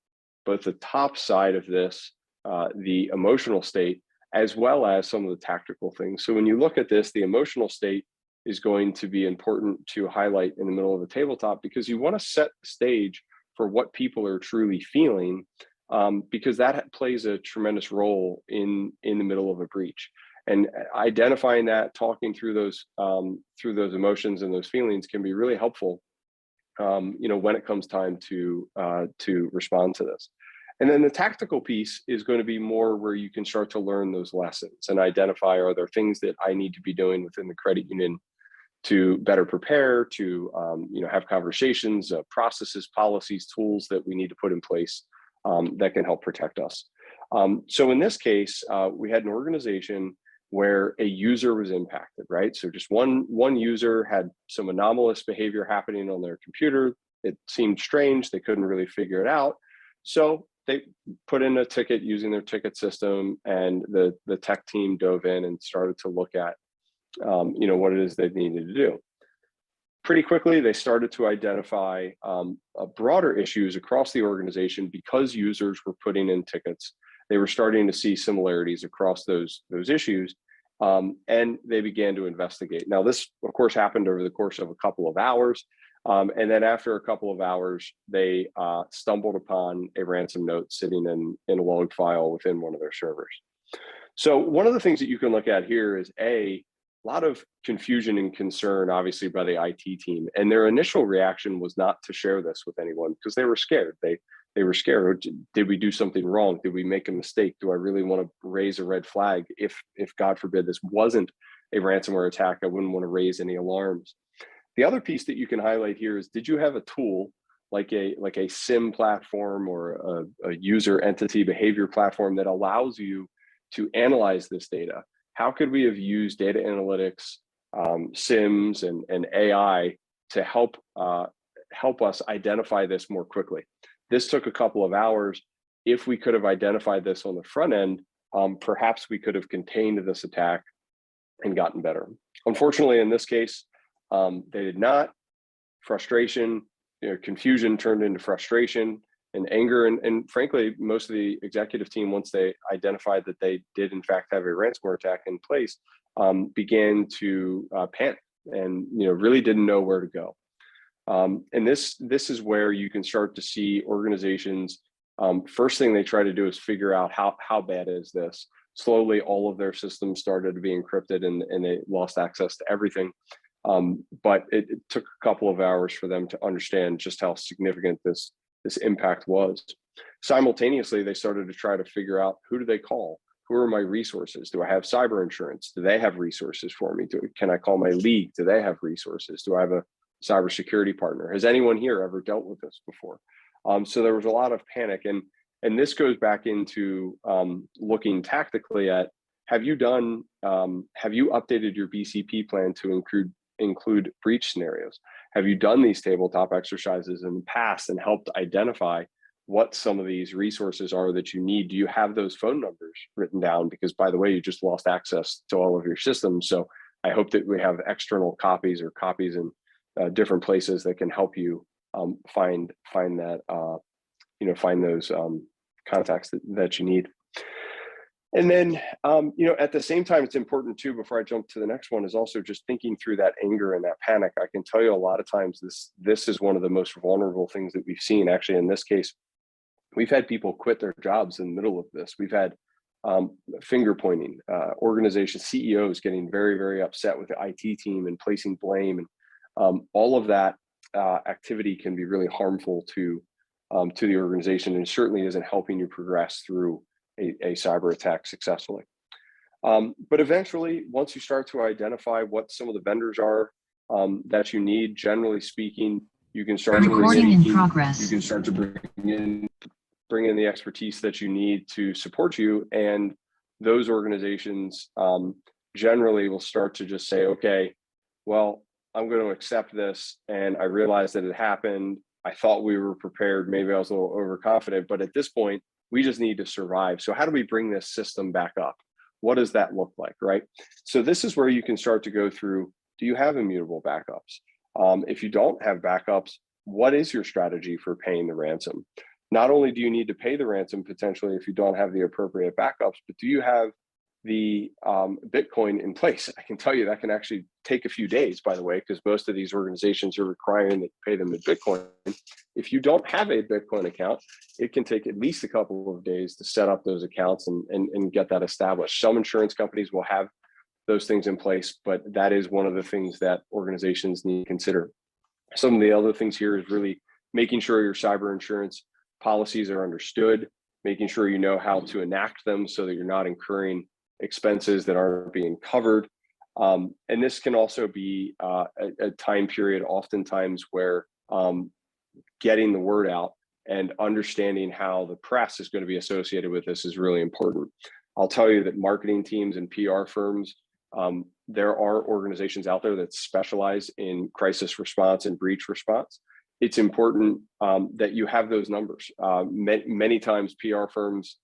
top side of this, the emotional state, as well as some of the tactical things. So when you look at this, the emotional state is going to be important to highlight in the middle of the tabletop, because you want to set the stage for what people are truly feeling, because that plays a tremendous role in the middle of a breach. And identifying that, talking through those emotions and those feelings can be really helpful, when it comes time to respond to this. And then the tactical piece is going to be more where you can start to learn those lessons and identify, are there things that I need to be doing within the credit union to better prepare, to have conversations, processes, policies, tools that we need to put in place that can help protect us. So in this case, we had an organization where a user was impacted, right? So just one user had some anomalous behavior happening on their computer. It seemed strange. They couldn't really figure it out. So they put in a ticket using their ticket system, and the tech team dove in and started to look at what it is they needed to do. Pretty quickly, they started to identify broader issues across the organization because users were putting in tickets. They were starting to see similarities across those issues, and they began to investigate. Now, this, of course, happened over the course of a couple of hours. And then after a couple of hours, they stumbled upon a ransom note sitting in a log file within one of their servers. So one of the things that you can look at here is a lot of confusion and concern, obviously, by the IT team. And their initial reaction was not to share this with anyone because they were scared. They were scared. Did we do something wrong? Did we make a mistake? Do I really want to raise a red flag? If God forbid this wasn't a ransomware attack, I wouldn't want to raise any alarms. The other piece that you can highlight here is, did you have a tool like a SIM platform or a user entity behavior platform that allows you to analyze this data, how could we have used data analytics, SIMs, and AI to help us identify this more quickly? This took a couple of hours. If we could have identified this on the front end, perhaps we could have contained this attack and gotten better. Unfortunately, in this case, they did not. Frustration, confusion turned into frustration and anger. And frankly, most of the executive team, once they identified that they did in fact have a ransomware attack in place, began to panic and really didn't know where to go. And this is where you can start to see organizations, first thing they try to do is figure out how bad is this. Slowly, all of their systems started to be encrypted and they lost access to everything. But it took a couple of hours for them to understand just how significant this impact was. Simultaneously, they started to try to figure out, who do they call? Who are my resources? Do I have cyber insurance? Do they have resources for me? Can I call my league? Do they have resources? Do I have a cybersecurity partner? Has anyone here ever dealt with this before? So there was a lot of panic, and this goes back into looking tactically at, have you updated your BCP plan to include breach scenarios? Have you done these tabletop exercises in the past and helped identify what some of these resources are that you need? Do you have those phone numbers written down? Because by the way, you just lost access to all of your systems. So I hope that we have external copies or copies in different places that can help you find that, find those contacts that you need. And then, at the same time, it's important too, before I jump to the next one, is also just thinking through that anger and that panic. I can tell you a lot of times this is one of the most vulnerable things that we've seen. Actually, in this case, we've had people quit their jobs in the middle of this. We've had finger pointing, organization CEOs getting very, very upset with the IT team and placing blame. And all of that activity can be really harmful to the organization, and certainly isn't helping you progress through a cyber attack successfully. But eventually, once you start to identify what some of the vendors are that you need, generally speaking, you can start to bring in the expertise that you need to support you. And those organizations generally will start to just say, okay, well, I'm going to accept this. And I realized that it happened. I thought we were prepared. Maybe I was a little overconfident, but at this point, we just need to survive. So how do we bring this system back up? What does that look like, right? So this is where you can start to go through, do you have immutable backups? If you don't have backups, what is your strategy for paying the ransom? Not only do you need to pay the ransom potentially if you don't have the appropriate backups, but do you have the Bitcoin in place? I can tell you that can actually take a few days, by the way, because most of these organizations are requiring that you pay them in Bitcoin. If you don't have a Bitcoin account, it can take at least a couple of days to set up those accounts and get that established. Some insurance companies will have those things in place, but that is one of the things that organizations need to consider. Some of the other things here is really making sure your cyber insurance policies are understood, making sure you know how to enact them so that you're not incurring expenses that aren't being covered. And this can also be a time period oftentimes where getting the word out and understanding how the press is going to be associated with this is really important. I'll tell you that marketing teams and PR firms, there are organizations out there that specialize in crisis response and breach response. It's important that you have those numbers. Many times PR firms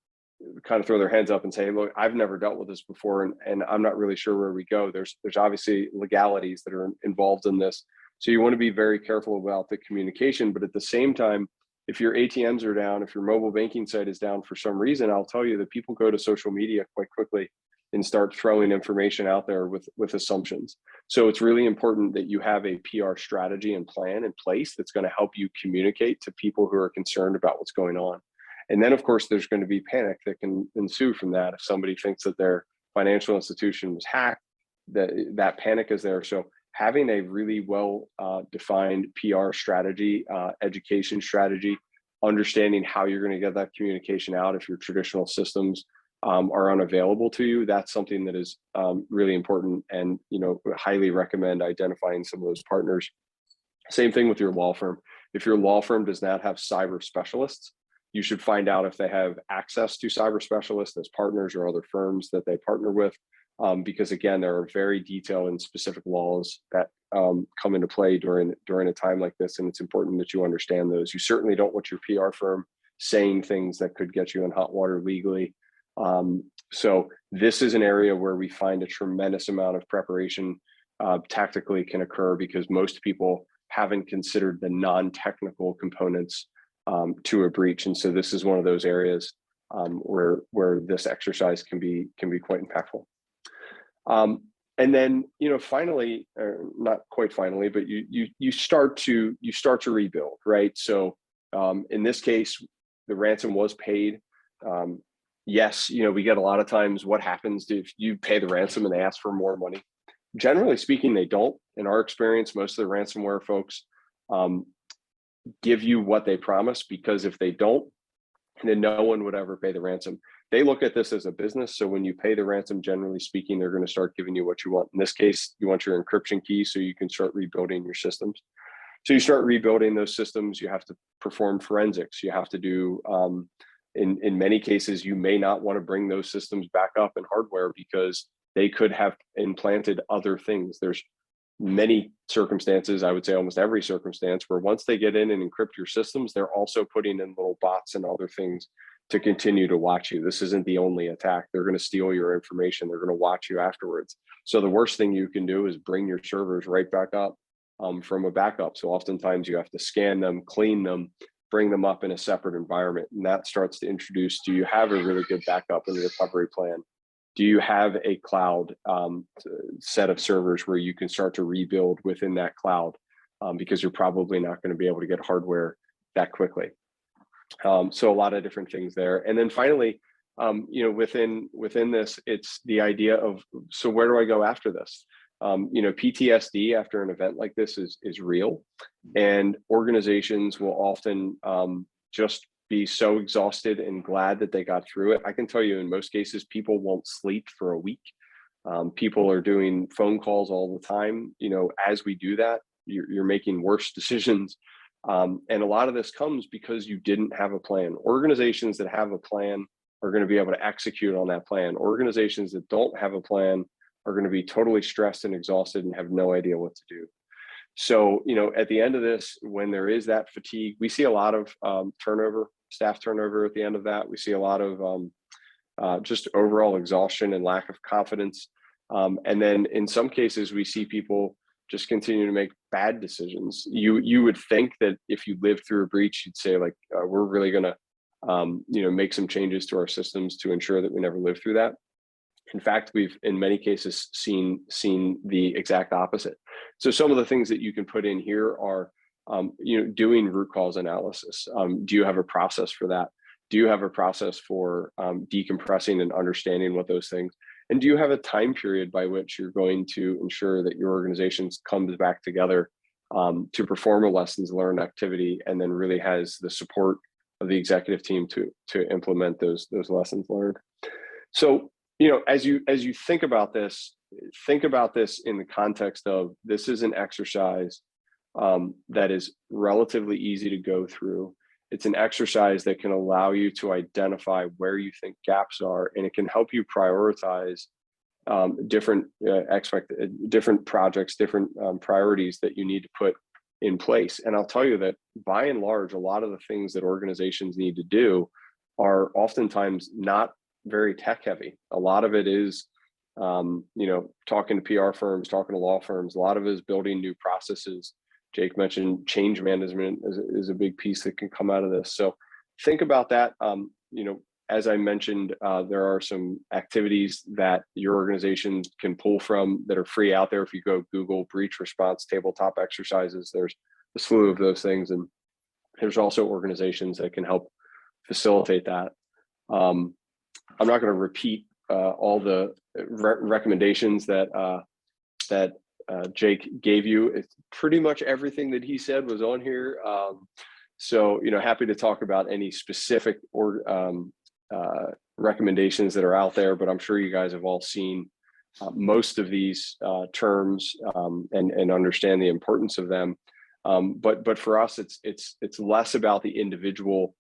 kind of throw their hands up and say, look, I've never dealt with this before, and I'm not really sure where we go. There's obviously legalities that are involved in this. So you want to be very careful about the communication, but at the same time, if your ATMs are down, if your mobile banking site is down for some reason, I'll tell you that people go to social media quite quickly and start throwing information out there with assumptions. So it's really important that you have a PR strategy and plan in place that's going to help you communicate to people who are concerned about what's going on. And then, of course, there's going to be panic that can ensue from that. If somebody thinks that their financial institution was hacked, that panic is there. So having a really well defined PR strategy, education strategy, understanding how you're going to get that communication out if your traditional systems are unavailable to you, that's something that is really important. And highly recommend identifying some of those partners. Same thing with your law firm. If your law firm does not have cyber specialists, you should find out if they have access to cyber specialists as partners or other firms that they partner with. because again, there are very detailed and specific laws that come into play during a time like this, and it's important that you understand those. You certainly don't want your PR firm saying things that could get you in hot water legally. So this is an area where we find a tremendous amount of preparation tactically can occur, because most people haven't considered the non-technical components to a breach, and so this is one of those areas where this exercise can be quite impactful. And then, finally, or not quite finally, but you start to rebuild, right? So in this case, the ransom was paid. Yes, we get a lot of times, what happens if you pay the ransom and they ask for more money? Generally speaking, they don't. In our experience, most of the ransomware folks give you what they promise, because if they don't, then no one would ever pay the ransom. They look at this as a business. So when you pay the ransom, generally speaking, they're going to start giving you what you want. In this case, you want your encryption key so you can start rebuilding your systems. So you start rebuilding those systems. You have to perform forensics. You have to do, in many cases, you may not want to bring those systems back up in hardware because they could have implanted other things. There's many circumstances, I would say almost every circumstance, where once they get in and encrypt your systems, they're also putting in little bots and other things to continue to watch you. This isn't the only attack. They're going to steal your information. They're going to watch you afterwards. So the worst thing you can do is bring your servers right back up from a backup. So oftentimes you have to scan them, clean them, bring them up in a separate environment. And that starts to introduce, do you have a really good backup and recovery plan? Do you have a cloud set of servers where you can start to rebuild within that cloud? Because you're probably not going to be able to get hardware that quickly. So a lot of different things there. And then finally, within this, it's the idea of, so where do I go after this? PTSD after an event like this is real, and organizations will often just be so exhausted and glad that they got through it. I can tell you, in most cases, people won't sleep for a week. People are doing phone calls all the time. As we do that, you're making worse decisions. And a lot of this comes because you didn't have a plan. Organizations that have a plan are going to be able to execute on that plan. Organizations that don't have a plan are going to be totally stressed and exhausted and have no idea what to do. So, at the end of this, when there is that fatigue, we see a lot of turnover, staff turnover at the end of that. We see a lot of just overall exhaustion and lack of confidence. And then in some cases, we see people just continue to make bad decisions. You would think that if you lived through a breach, you'd say, like, we're really going to, make some changes to our systems to ensure that we never live through that. In fact, we've in many cases seen the exact opposite. So some of the things that you can put in here are, doing root cause analysis. Do you have a process for that? Do you have a process for decompressing and understanding what those things? And do you have a time period by which you're going to ensure that your organization comes back together to perform a lessons learned activity, and then really has the support of the executive team to implement those lessons learned? So, as you think about this in the context of, this is an exercise that is relatively easy to go through. It's an exercise that can allow you to identify where you think gaps are, and it can help you prioritize different projects, different priorities that you need to put in place. And I'll tell you that by and large, a lot of the things that organizations need to do are oftentimes not very tech heavy. A lot of it is, talking to PR firms, talking to law firms. A lot of it is building new processes. Jake mentioned change management is a big piece that can come out of this. So think about that. As I mentioned, there are some activities that your organization can pull from that are free out there. If you go Google breach response tabletop exercises, there's a slew of those things. And there's also organizations that can help facilitate that. I'm not going to repeat all the recommendations that Jake gave you. It's pretty much everything that he said was on here. So, happy to talk about any specific recommendations that are out there, but I'm sure you guys have all seen most of these terms and understand the importance of them. But for us, it's less about the individual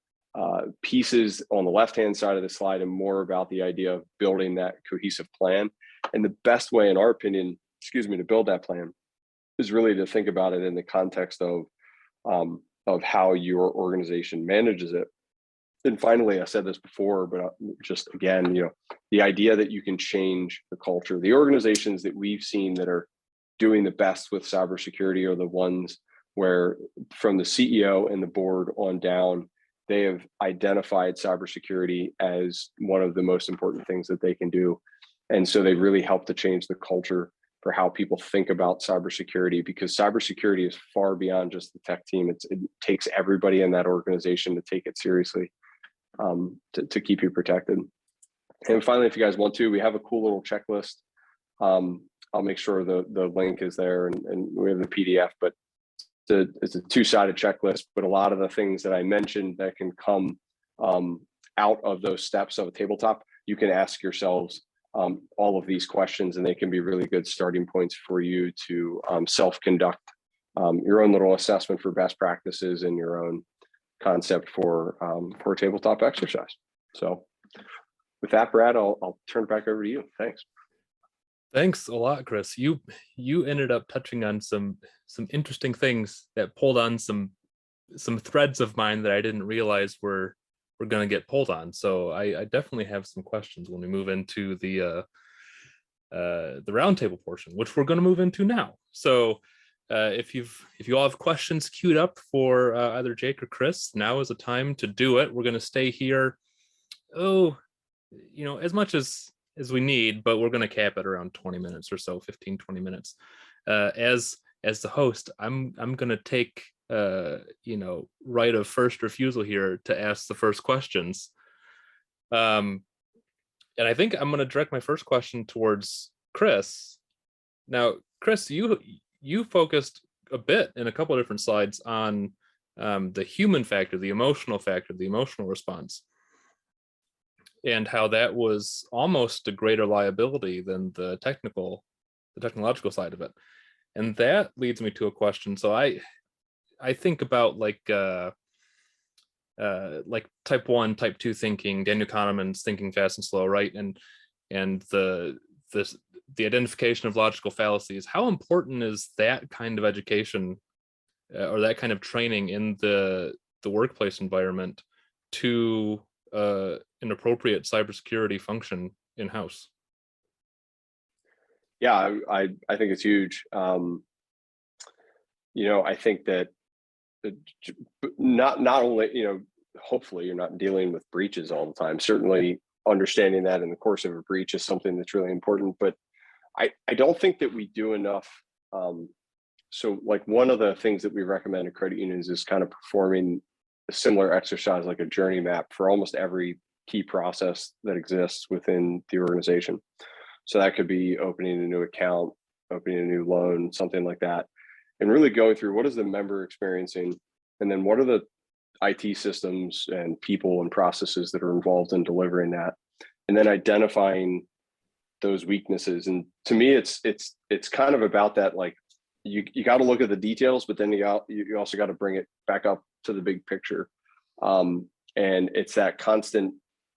pieces on the left-hand side of the slide and more about the idea of building that cohesive plan. And the best way, in our opinion, to build that plan is really to think about it in the context of how your organization manages it. And finally, I said this before, but just again, the idea that you can change the culture. The organizations that we've seen that are doing the best with cybersecurity are the ones where, from the CEO and the board on down, they have identified cybersecurity as one of the most important things that they can do. And so they really help to change the culture for how people think about cybersecurity, because cybersecurity is far beyond just the tech team. It takes everybody in that organization to take it seriously, to keep you protected. And finally, if you guys want to, we have a cool little checklist. I'll make sure the link is there, and we have the PDF, but it's a two-sided checklist, but a lot of the things that I mentioned that can come out of those steps of a tabletop, you can ask yourselves all of these questions, and they can be really good starting points for you to self-conduct your own little assessment for best practices and your own concept for a tabletop exercise. So with that, Brad, I'll turn it back over to you. Thanks. Thanks a lot, Chris. You ended up touching on some interesting things that pulled on some threads of mine that I didn't realize were going to get pulled on. So I definitely have some questions when we move into the roundtable portion, which we're going to move into now. So if you all have questions queued up for either Jake or Chris, now is the time to do it. We're going to stay here, as much as we need, but we're going to cap it around 20 minutes or so, 15, 20 minutes. As the host, I'm going to take right of first refusal here to ask the first questions. And I think I'm going to direct my first question towards Chris. Now, Chris, you focused a bit in a couple of different slides on the human factor, the emotional response, and how that was almost a greater liability than the technological side of it. And that leads me to a question. So I think about like type 1, type 2 thinking, Daniel Kahneman's thinking fast and slow, right? And the identification of logical fallacies. How important is that kind of education or that kind of training in the workplace environment to an appropriate cybersecurity function in-house? Yeah, I think it's huge. I think that not only, hopefully you're not dealing with breaches all the time. Certainly understanding that in the course of a breach is something that's really important, but I don't think that we do enough. So like one of the things that we recommend at credit unions is kind of performing a similar exercise, like a journey map for almost every key process that exists within the organization. So that could be opening a new account, opening a new loan, something like that. And really going through what is the member experiencing, and then what are the IT systems and people and processes that are involved in delivering that, and then identifying those weaknesses. And to me, it's kind of about that, like you got to look at the details, but then you also got to bring it back up to the big picture. And it's that constant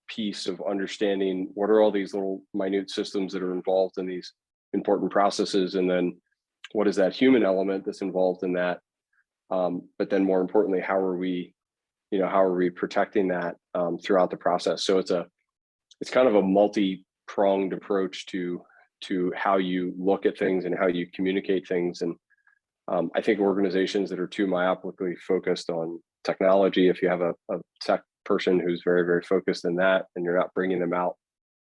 piece of understanding what are all these little minute systems that are involved in these important processes, and then what is that human element that's involved in that, but then more importantly, how are we protecting that throughout the process? So it's kind of a multi-pronged approach to how you look at things and how you communicate things. And I think organizations that are too myopically focused on technology, if you have a tech person who's very, very focused in that, and you're not bringing them out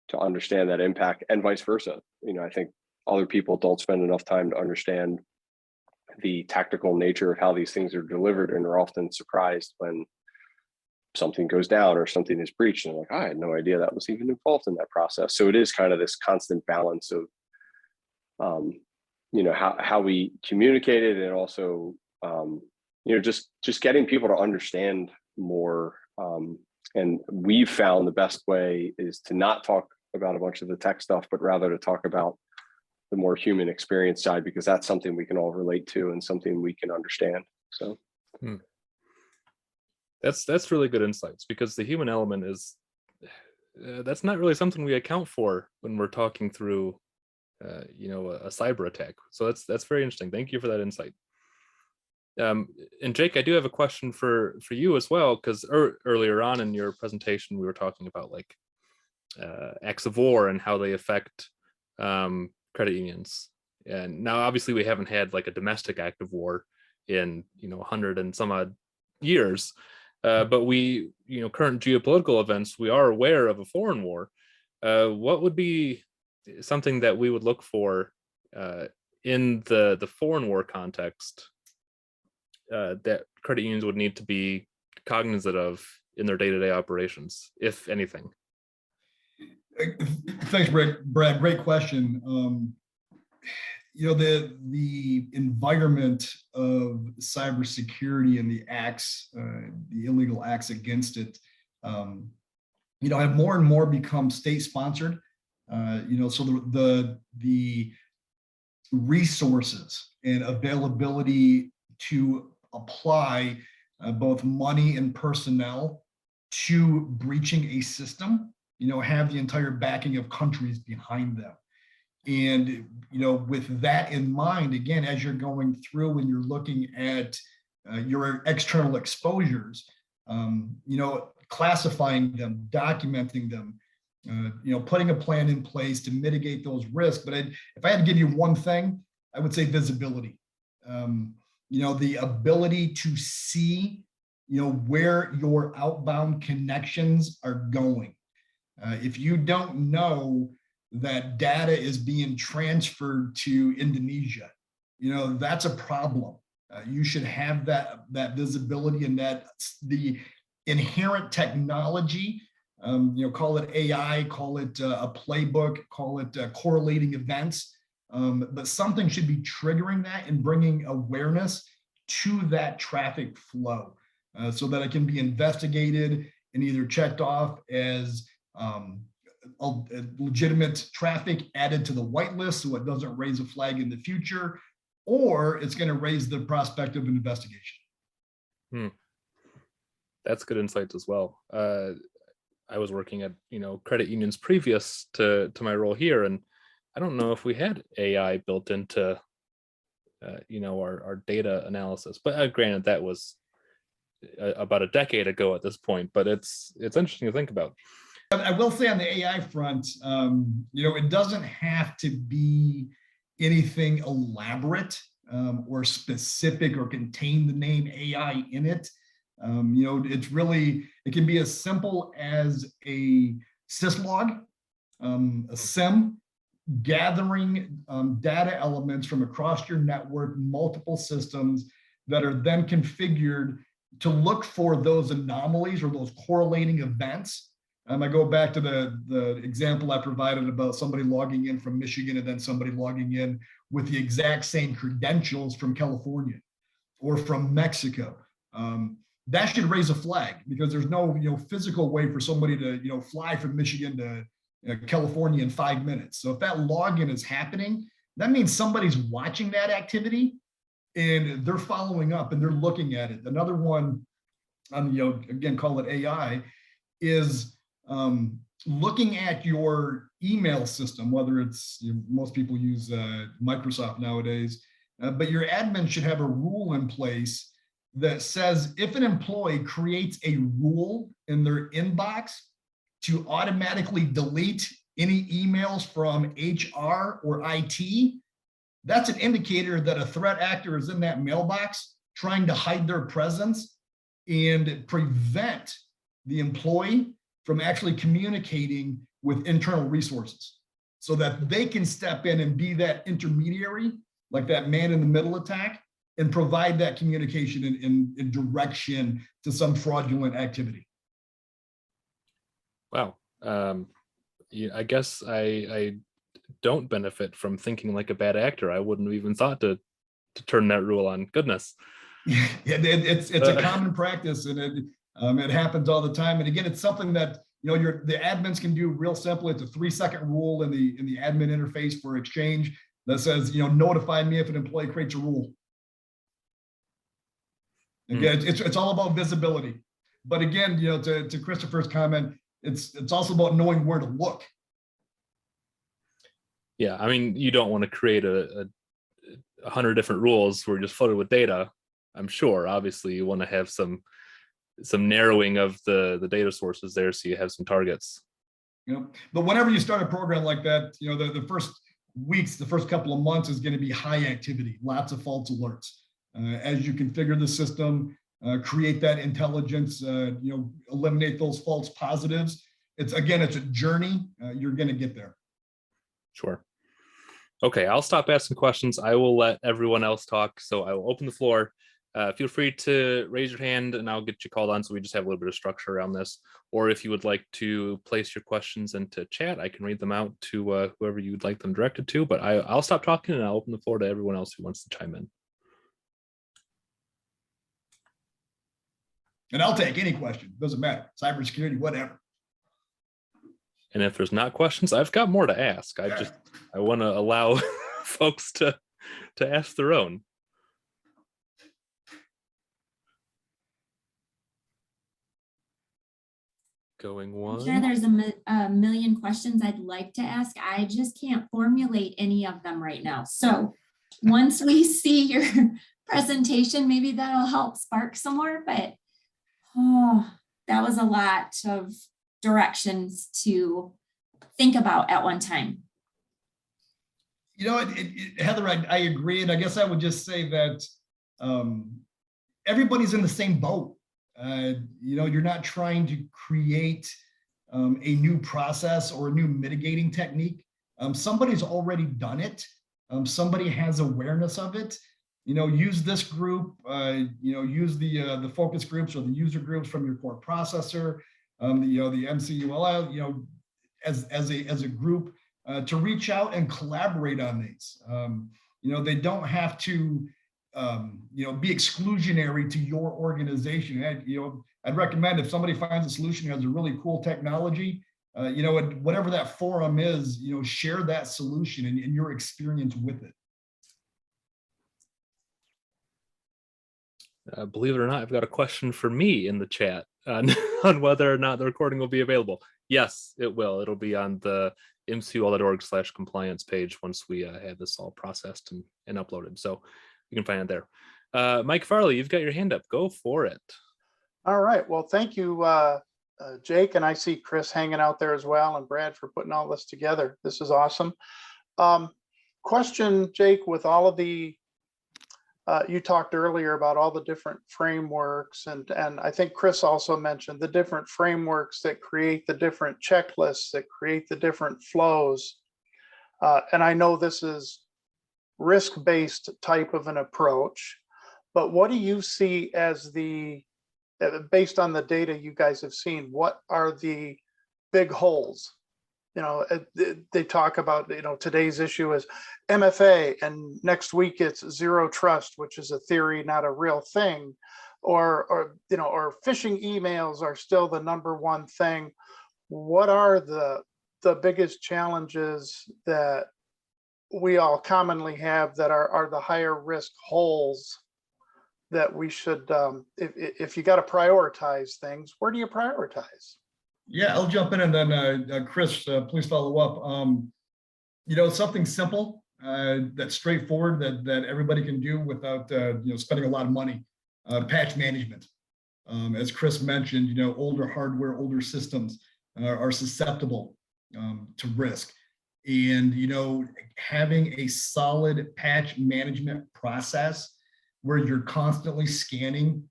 to understand that impact, and vice versa. I think other people don't spend enough time to understand the tactical nature of how these things are delivered, and are often surprised when something goes down or something is breached, and like, I had no idea that was even involved in that process. So it is kind of this constant balance of how we communicate it, and also just getting people to understand more. And we've found the best way is to not talk about a bunch of the tech stuff, but rather to talk about the more human experience side, because that's something we can all relate to and something we can understand. So that's really good insights, because the human element is that's not really something we account for when we're talking through a cyber attack. So that's very interesting. Thank you for that insight. And Jake, I do have a question for you as well, because earlier on in your presentation, we were talking about like acts of war and how they affect credit unions. And now obviously we haven't had like a domestic act of war in 100 and some odd years, but we current geopolitical events, we are aware of a foreign war. What would be something that we would look for in the foreign war context that credit unions would need to be cognizant of in their day-to-day operations, if anything? Thanks, Brad. Great question. The environment of cybersecurity and the acts, the illegal acts against it, have more and more become state-sponsored. So the resources and availability to apply both money and personnel to breaching a system, have the entire backing of countries behind them. And, with that in mind, again, as you're going through and you're looking at your external exposures, classifying them, documenting them, putting a plan in place to mitigate those risks. But if I had to give you one thing, I would say visibility. The ability to see, where your outbound connections are going. If you don't know that data is being transferred to Indonesia, that's a problem. You should have that visibility, and that the inherent technology, call it AI, call it a playbook, call it correlating events, but something should be triggering that and bringing awareness to that traffic flow so that it can be investigated and either checked off as legitimate traffic added to the whitelist so it doesn't raise a flag in the future, or it's going to raise the prospect of an investigation. That's good insights as well. I was working at credit unions previous to my role here, and I don't know if we had AI built into our data analysis, but granted that was about a decade ago at this point. But it's interesting to think about. I will say on the AI front, it doesn't have to be anything elaborate or specific or contain the name AI in it. It can be as simple as a syslog, a SIM, gathering data elements from across your network, multiple systems that are then configured to look for those anomalies or those correlating events. I go back to the example I provided about somebody logging in from Michigan and then somebody logging in with the exact same credentials from California or from Mexico. That should raise a flag, because there's no physical way for somebody to fly from Michigan to California in 5 minutes. So if that login is happening, that means somebody's watching that activity and they're following up and they're looking at it. Another one, again, call it AI, is looking at your email system, whether it's, most people use Microsoft nowadays, but your admin should have a rule in place that says if an employee creates a rule in their inbox to automatically delete any emails from HR or IT, that's an indicator that a threat actor is in that mailbox trying to hide their presence and prevent the employee from actually communicating with internal resources so that they can step in and be that intermediary, like that man in the middle attack, and provide that communication in direction to some fraudulent activity. Wow. I guess I don't benefit from thinking like a bad actor. I wouldn't have even thought to turn that rule on. Goodness. Yeah, it's a common practice, and it happens all the time. And again, it's something that the admins can do real simple. It's a 3-second rule in the admin interface for Exchange that says, notify me if an employee creates a rule. Again, it's all about visibility. But again, to Christopher's comment, it's also about knowing where to look. Yeah, I mean, you don't want to create a 100 different rules where you're just flooded with data. I'm sure, obviously, you want to have some narrowing of the data sources there, so you have some targets. But whenever you start a program like that, the first weeks, the first couple of months is going to be high activity, lots of false alerts. As you configure the system, create that intelligence, eliminate those false positives. It's a journey. You're going to get there. Sure. Okay, I'll stop asking questions. I will let everyone else talk. So I will open the floor. Feel free to raise your hand and I'll get you called on, so we just have a little bit of structure around this. Or if you would like to place your questions into chat, I can read them out to whoever you would like them directed to. But I'll stop talking and I'll open the floor to everyone else who wants to chime in. And I'll take any question. Doesn't matter. Cybersecurity, whatever. And if there's not questions, I've got more to ask. I want to allow folks to ask their own. Going one. I'm sure there's a million questions I'd like to ask. I just can't formulate any of them right now. So once we see your presentation, maybe that'll help spark some more. But that was a lot of directions to think about at one time. Heather, I agree. And I guess I would just say that everybody's in the same boat. You're not trying to create a new process or a new mitigating technique. Somebody's already done it. Somebody has awareness of it. Use this group, use the focus groups or the user groups from your core processor, the MCUL, as a group to reach out and collaborate on these. They don't have to be exclusionary to your organization. I'd recommend if somebody finds a solution that has a really cool technology, whatever that forum is, share that solution and your experience with it. Believe it or not, I've got a question for me in the chat on whether or not the recording will be available. Yes, it will. It'll be on the mcul.org/compliance page once we have this all processed and uploaded. So you can find it there. Mike Farley, you've got your hand up. Go for it. All right. Well, thank you, Jake. And I see Chris hanging out there as well, and Brad for putting all this together. This is awesome. Question, Jake, with all of the, you talked earlier about all the different frameworks, and I think Chris also mentioned the different frameworks that create the different checklists, that create the different flows. And I know this is risk-based type of an approach, but what do you see as based on the data you guys have seen, what are the big holes? They talk about, today's issue is MFA, and next week it's zero trust, which is a theory, not a real thing, or phishing emails are still the number one thing. What are the biggest challenges that we all commonly have that are the higher risk holes that we should, if you got to prioritize things, where do you prioritize? Yeah, I'll jump in and then Chris, please follow up. Something simple that's straightforward that everybody can do without spending a lot of money. Patch management. As Chris mentioned, older hardware, older systems are susceptible to risk. And having a solid patch management process where you're constantly scanning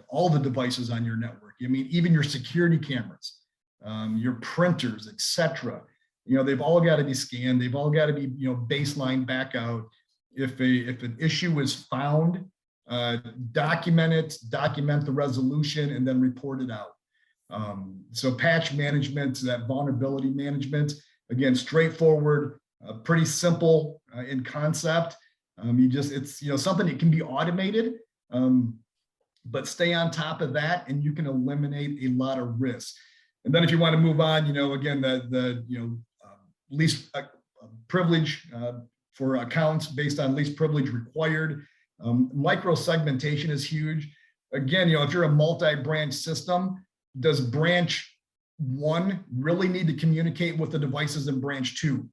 all the devices on your network. I mean, even your security cameras, your printers, etc. They've all got to be scanned. They've all got to be baseline back out. If an issue is found, document it, document the resolution, and then report it out. So patch management, that vulnerability management, again, straightforward, pretty simple in concept. It's something that can be automated, but stay on top of that, and you can eliminate a lot of risks. And then if you want to move on, again, the least privilege for accounts based on least privilege required. Micro segmentation is huge. Again, if you're a multi-branch system, does branch 1 really need to communicate with the devices in branch 2?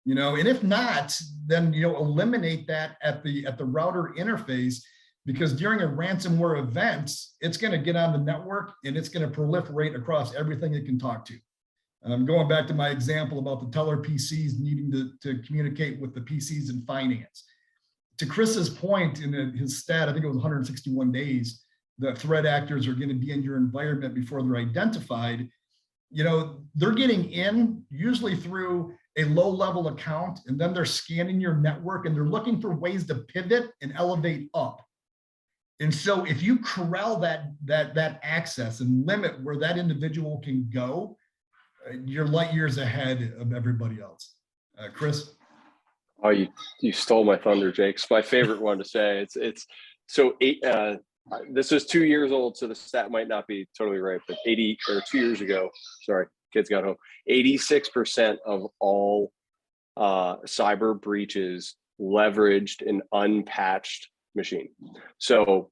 And if not, then, eliminate that at the router interface, because during a ransomware event, it's going to get on the network and it's going to proliferate across everything it can talk to. Going back to my example about the teller PCs needing to communicate with the PCs in finance. To Chris's point in his stat, I think it was 161 days, the threat actors are going to be in your environment before they're identified. They're getting in usually through a low-level account, and then they're scanning your network and they're looking for ways to pivot and elevate up. And so if you corral that access and limit where that individual can go, you're light years ahead of everybody else. Chris? Oh, you stole my thunder, Jake. It's my favorite one to say. It's so this is 2 years old, so the stat might not be totally right, but 2 years ago, sorry, kids got home, 86% of all cyber breaches leveraged an unpatched machine. So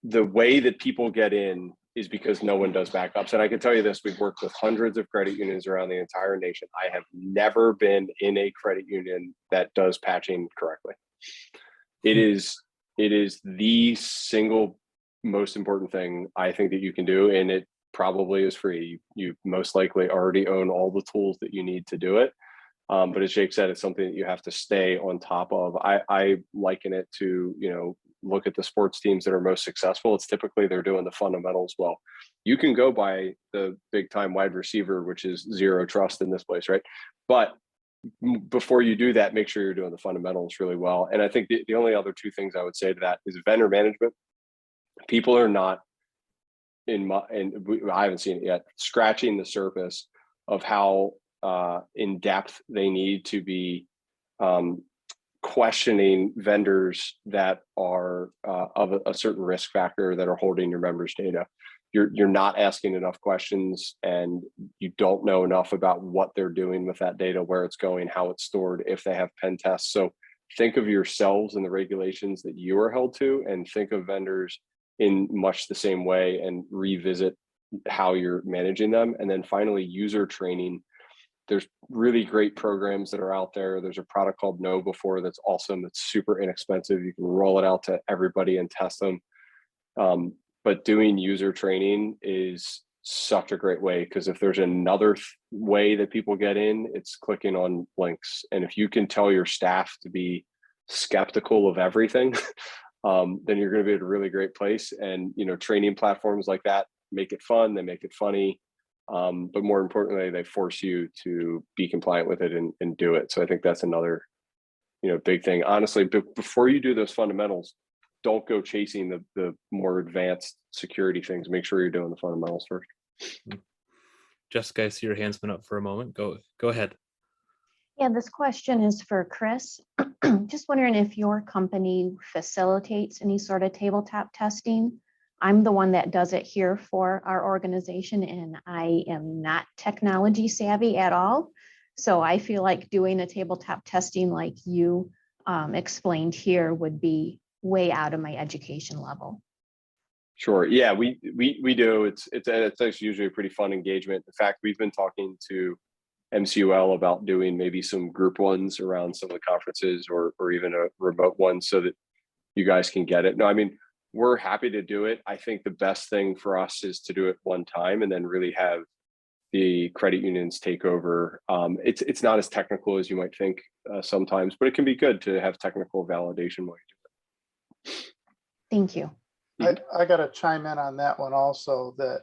the way that people get in is because no one does backups. And I can tell you this, we've worked with hundreds of credit unions around the entire nation. I have never been in a credit union that does patching correctly. It is the single most important thing I think that you can do, and it probably is free. You most likely already own all the tools that you need to do it. But as Jake said, it's something that you have to stay on top of. I liken it to, look at the sports teams that are most successful. It's typically they're doing the fundamentals well. You can go by the big time wide receiver, which is zero trust in this place, right? But before you do that, make sure you're doing the fundamentals really well. And I think the only other two things I would say to that is vendor management. People are not I haven't seen it yet, scratching the surface of how in depth they need to be questioning vendors that are of a certain risk factor that are holding your members' data. You're not asking enough questions, and you don't know enough about what they're doing with that data, where it's going, how it's stored, if they have pen tests. So think of yourselves and the regulations that you are held to, and think of vendors in much the same way, and revisit how you're managing them. And then finally, user training. There's really great programs that are out there. There's a product called Know Before that's awesome. It's super inexpensive. You can roll it out to everybody and test them. But doing user training is such a great way, because if there's another way that people get in, it's clicking on links. And if you can tell your staff to be skeptical of everything, then you're going to be at a really great place. And, training platforms like that make it fun. They make it funny. But more importantly, they force you to be compliant with it and do it. So I think that's another, big thing. Honestly, before you do those fundamentals, don't go chasing the more advanced security things. Make sure you're doing the fundamentals first. Jessica, I see your hand's been up for a moment. Go ahead. Yeah, this question is for Chris. Just wondering if your company facilitates any sort of tabletop testing. I'm the one that does it here for our organization, and I am not technology savvy at all. So I feel like doing a tabletop testing like you explained here would be way out of my education level. Sure. Yeah, we do. It's actually usually a pretty fun engagement. In fact, we've been talking to MCUL about doing maybe some group ones around some of the conferences, or even a remote one, so that you guys can get it. No, I mean, we're happy to do it. I think the best thing for us is to do it one time and then really have the credit unions take over. It's not as technical as you might think sometimes, but it can be good to have technical validation while you do it. Thank you. I got to chime in on that one also, that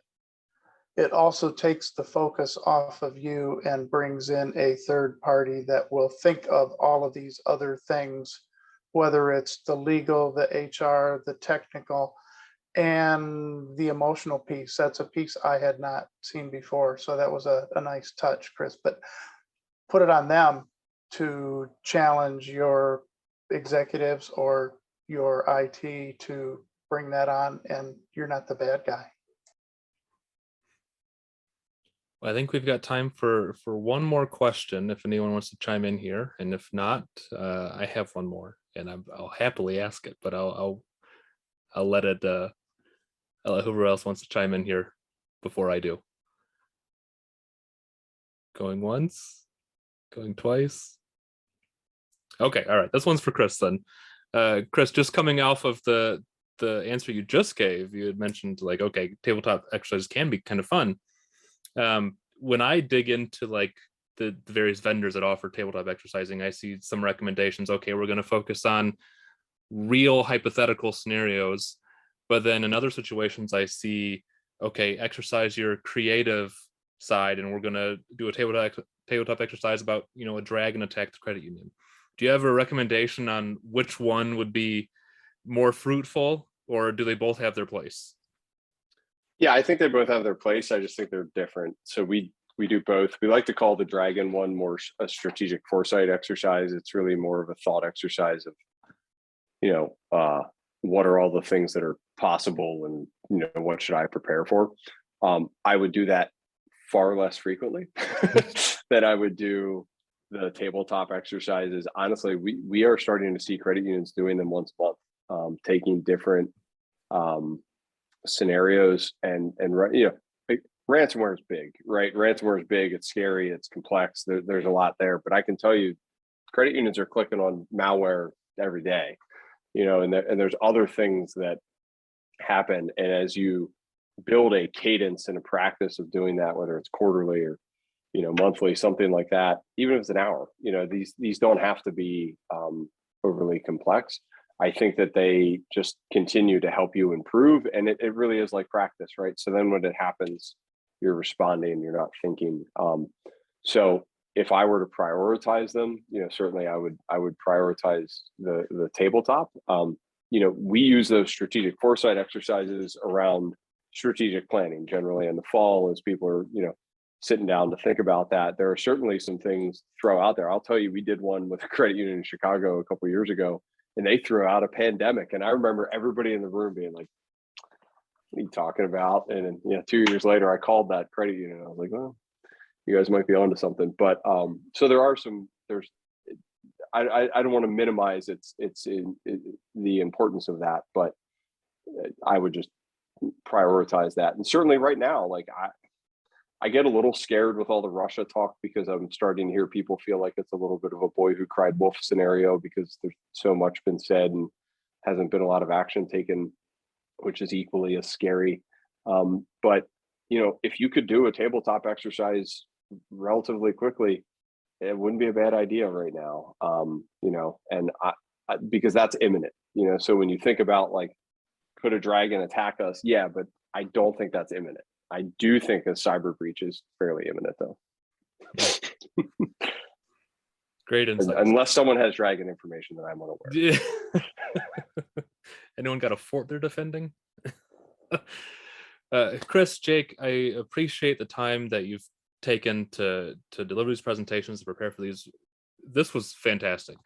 it also takes the focus off of you and brings in a third party that will think of all of these other things, whether it's the legal, the HR, the technical, and the emotional piece. That's a piece I had not seen before. So that was a nice touch, Chris, but put it on them to challenge your executives or your IT to bring that on, and you're not the bad guy. Well, I think we've got time for one more question, if anyone wants to chime in here. And if not, I have one more, and I'll happily ask it, but I'll let it. I'll let whoever else wants to chime in here before I do. Going once, going twice. Okay, all right. This one's for Chris then. Chris, just coming off of the answer you just gave, you had mentioned like, okay, tabletop exercises can be kind of fun. When I dig into like the various vendors that offer tabletop exercising, I see some recommendations. Okay, we're going to focus on real hypothetical scenarios, but then in other situations I see, okay, exercise your creative side, and we're going to do a tabletop exercise about, you know, a dragon attack the credit union. Do you have a recommendation on which one would be more fruitful, or do they both have their place? Yeah, I think they both have their place. I just think they're different. So we do both. We like to call the dragon one more a strategic foresight exercise. It's really more of a thought exercise of, you know, what are all the things that are possible, and, you know, what should I prepare for? I would do that far less frequently than I would do the tabletop exercises. Honestly, we are starting to see credit unions doing them once a month, taking different scenarios and you know, like, ransomware is big, right? Ransomware is big. It's scary. It's complex. There's a lot there, but I can tell you, credit unions are clicking on malware every day, you know, and there's other things that happen. And as you build a cadence and a practice of doing that, whether it's quarterly or, you know, monthly, something like that, even if it's an hour, you know, these don't have to be overly complex. I think that they just continue to help you improve, and it really is like practice, right? So then when it happens, you're responding, you're not thinking. So if I were to prioritize them, you know, certainly I would prioritize the tabletop. You know, we use those strategic foresight exercises around strategic planning generally in the fall, as people are, you know, sitting down to think about that. There are certainly some things throw out there. I'll tell you, we did one with a credit union in Chicago a couple of years ago, and they threw out a pandemic. And I remember everybody in the room being like, what are you talking about? And then, you know, 2 years later, I called that credit union. I was like, well, you guys might be onto something. But so I don't want to minimize the importance of that, but I would just prioritize that. And certainly right now, like I get a little scared with all the Russia talk, because I'm starting to hear people feel like it's a little bit of a boy who cried wolf scenario, because there's so much been said and hasn't been a lot of action taken, which is equally as scary. But, you know, if you could do a tabletop exercise relatively quickly, it wouldn't be a bad idea right now. You know, and because that's imminent, you know, so when you think about like, could a dragon attack us? Yeah, but I don't think that's imminent. I do think a cyber breach is fairly imminent, though. Great insight. Unless someone has dragon information that I'm unaware. Yeah. Anyone got a fort they're defending? Chris, Jake, I appreciate the time that you've taken to deliver these presentations, to prepare for these. This was fantastic.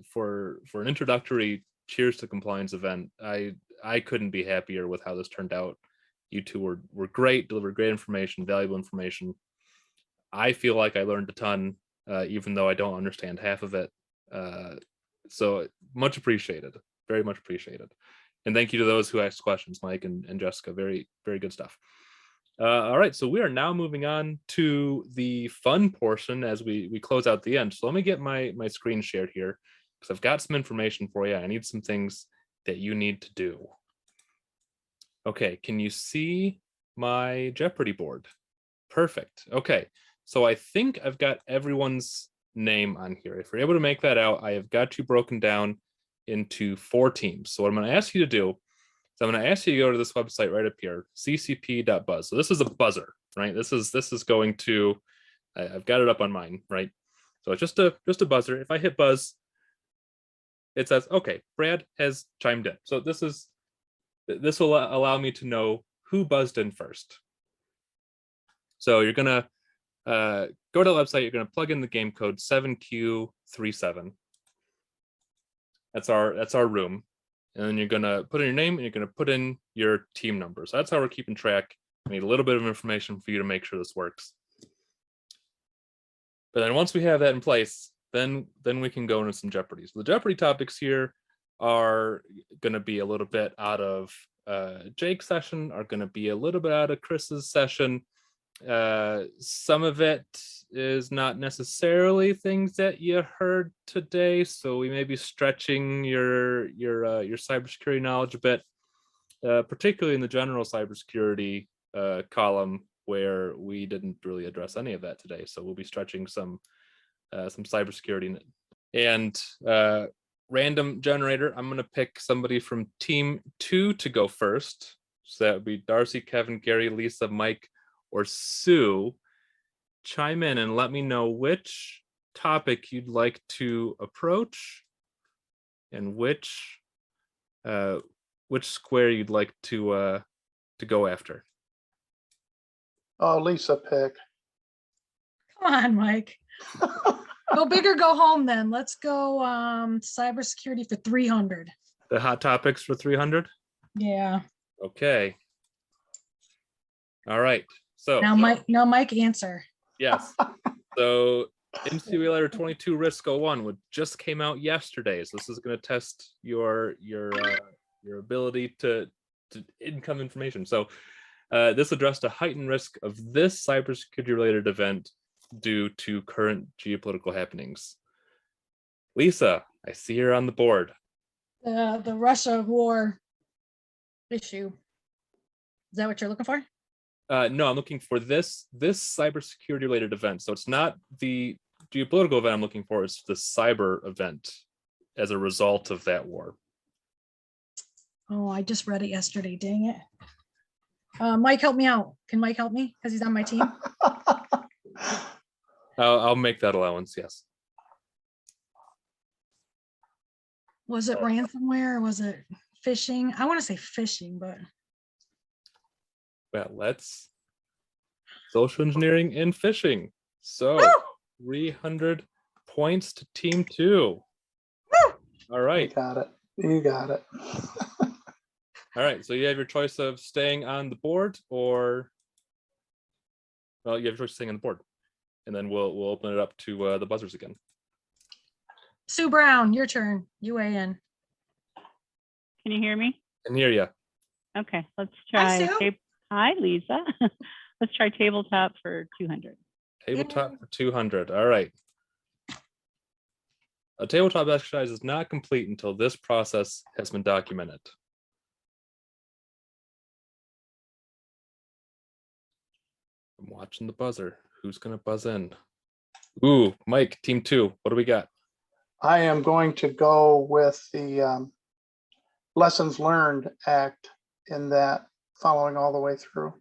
For an introductory Cheers to Compliance event, I couldn't be happier with how this turned out. You two were great, delivered great information, valuable information. I feel like I learned a ton, even though I don't understand half of it. So much appreciated, very much appreciated. And thank you to those who asked questions, Mike and Jessica. Very, very good stuff. All right, so we are now moving on to the fun portion as we close out the end. So let me get my screen shared here, because I've got some information for you. I need some things that you need to do. Okay, can you see my Jeopardy board? Perfect. Okay, so I think I've got everyone's name on here. If you're able to make that out, I have got you broken down into 4 teams. So what I'm going to ask you to do is I'm going to ask you to go to this website right up here, ccp.buzz. So this is a buzzer, right? This is going to, I've got it up on mine, right? So it's just a buzzer. If I hit buzz, it says, okay, Brad has chimed in. So this will allow me to know who buzzed in first. So you're gonna go to the website, you're gonna plug in the game code 7Q37. That's our room. And then you're gonna put in your name and you're gonna put in your team number. So that's how we're keeping track. I need a little bit of information for you to make sure this works. But then once we have that in place, then we can go into some Jeopardy. So the Jeopardy topics here are going to be a little bit out of Jake's session, are going to be a little bit out of Chris's session. Some of it is not necessarily things that you heard today, so we may be stretching your cybersecurity knowledge a bit, particularly in the general cybersecurity column, where we didn't really address any of that today. So we'll be stretching some cybersecurity. And random generator, I'm going to pick somebody from team 2 to go first. So that would be Darcy, Kevin, Gary, Lisa, Mike, or Sue. Chime in and let me know which topic you'd like to approach and which square you'd like to go after. Oh, Lisa pick. Come on, Mike. Go big or go home then. Let's go cybersecurity for 300. The hot topics for 300? Yeah. Okay. All right. So Now Mike answer. yes. So NCUA letter 22 risk 01 would just came out yesterday. So this is going to test your ability to income information. So this addressed a heightened risk of this cybersecurity related event due to current geopolitical happenings. Lisa, I see her on the board. The Russia war issue. Is that what you're looking for? No, I'm looking for this cybersecurity related event. So it's not the geopolitical event I'm looking for, it's the cyber event as a result of that war. Oh, I just read it yesterday. Dang it. Mike, help me out. Can Mike help me? Because he's on my team. I'll make that allowance, yes. Was it ransomware or was it phishing? I want to say phishing, but Well, let's social engineering and phishing. So Woo! 300 points to team 2. Woo! All right. You got it. You got it. All right. So you have your choice of staying on the board or, well, you have your choice of staying on the board. And then we'll open it up to the buzzers again. Sue Brown, your turn. UAN. Can you hear me? And hear you. Okay, let's Hi, try. Sue. Hi, Lisa. Let's try tabletop for 200. Tabletop for 200. All right. A tabletop exercise is not complete until this process has been documented. I'm watching the buzzer. Who's going to buzz in? Ooh, Mike, team 2. What do we got? I am going to go with the Lessons Learned Act in that, following all the way through.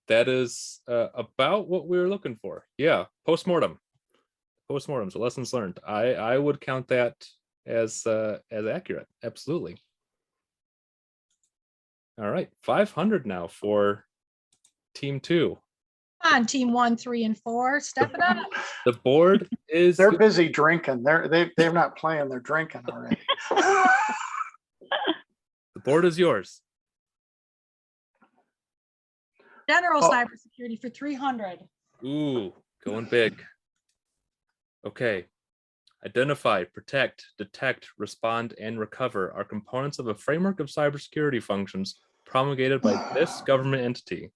That is about what we were looking for. Yeah, postmortem. Postmortem, so lessons learned. I would count that as accurate. Absolutely. All right, 500 now for team 2. On team 1, 3, and 4. Step it up. The board is They're busy drinking. They're not playing. They're drinking already. the board is yours. General Oh. cybersecurity for 300. Ooh, going big. Okay. Identify, protect, detect, respond, and recover are components of a framework of cybersecurity functions promulgated by this government entity.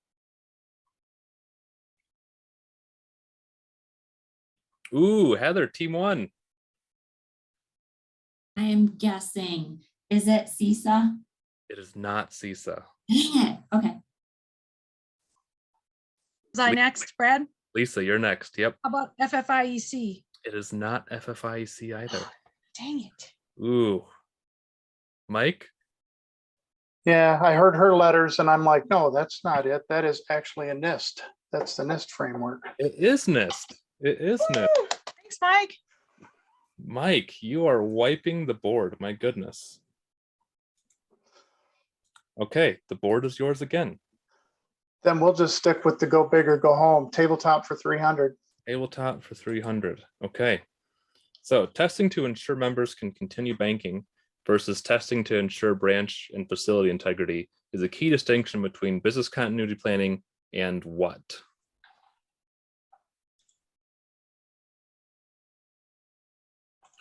Ooh, Heather, team 1. I am guessing, is it CISA? It is not CISA. Dang it. Okay. Was I next, Brad? Lisa, you're next. Yep. How about FFIEC? It is not FFIEC either. Dang it. Ooh. Mike? Yeah, I heard her letters and I'm like, no, that's not it. That is actually a NIST. That's the NIST framework. It is NIST. It is NIST. Woo! Thanks, Mike. Mike, you are wiping the board. My goodness. Okay, the board is yours again. Then we'll just stick with the go big or go home. Tabletop for 300. Tabletop for 300. Okay. So testing to ensure members can continue banking versus testing to ensure branch and facility integrity is a key distinction between business continuity planning and what?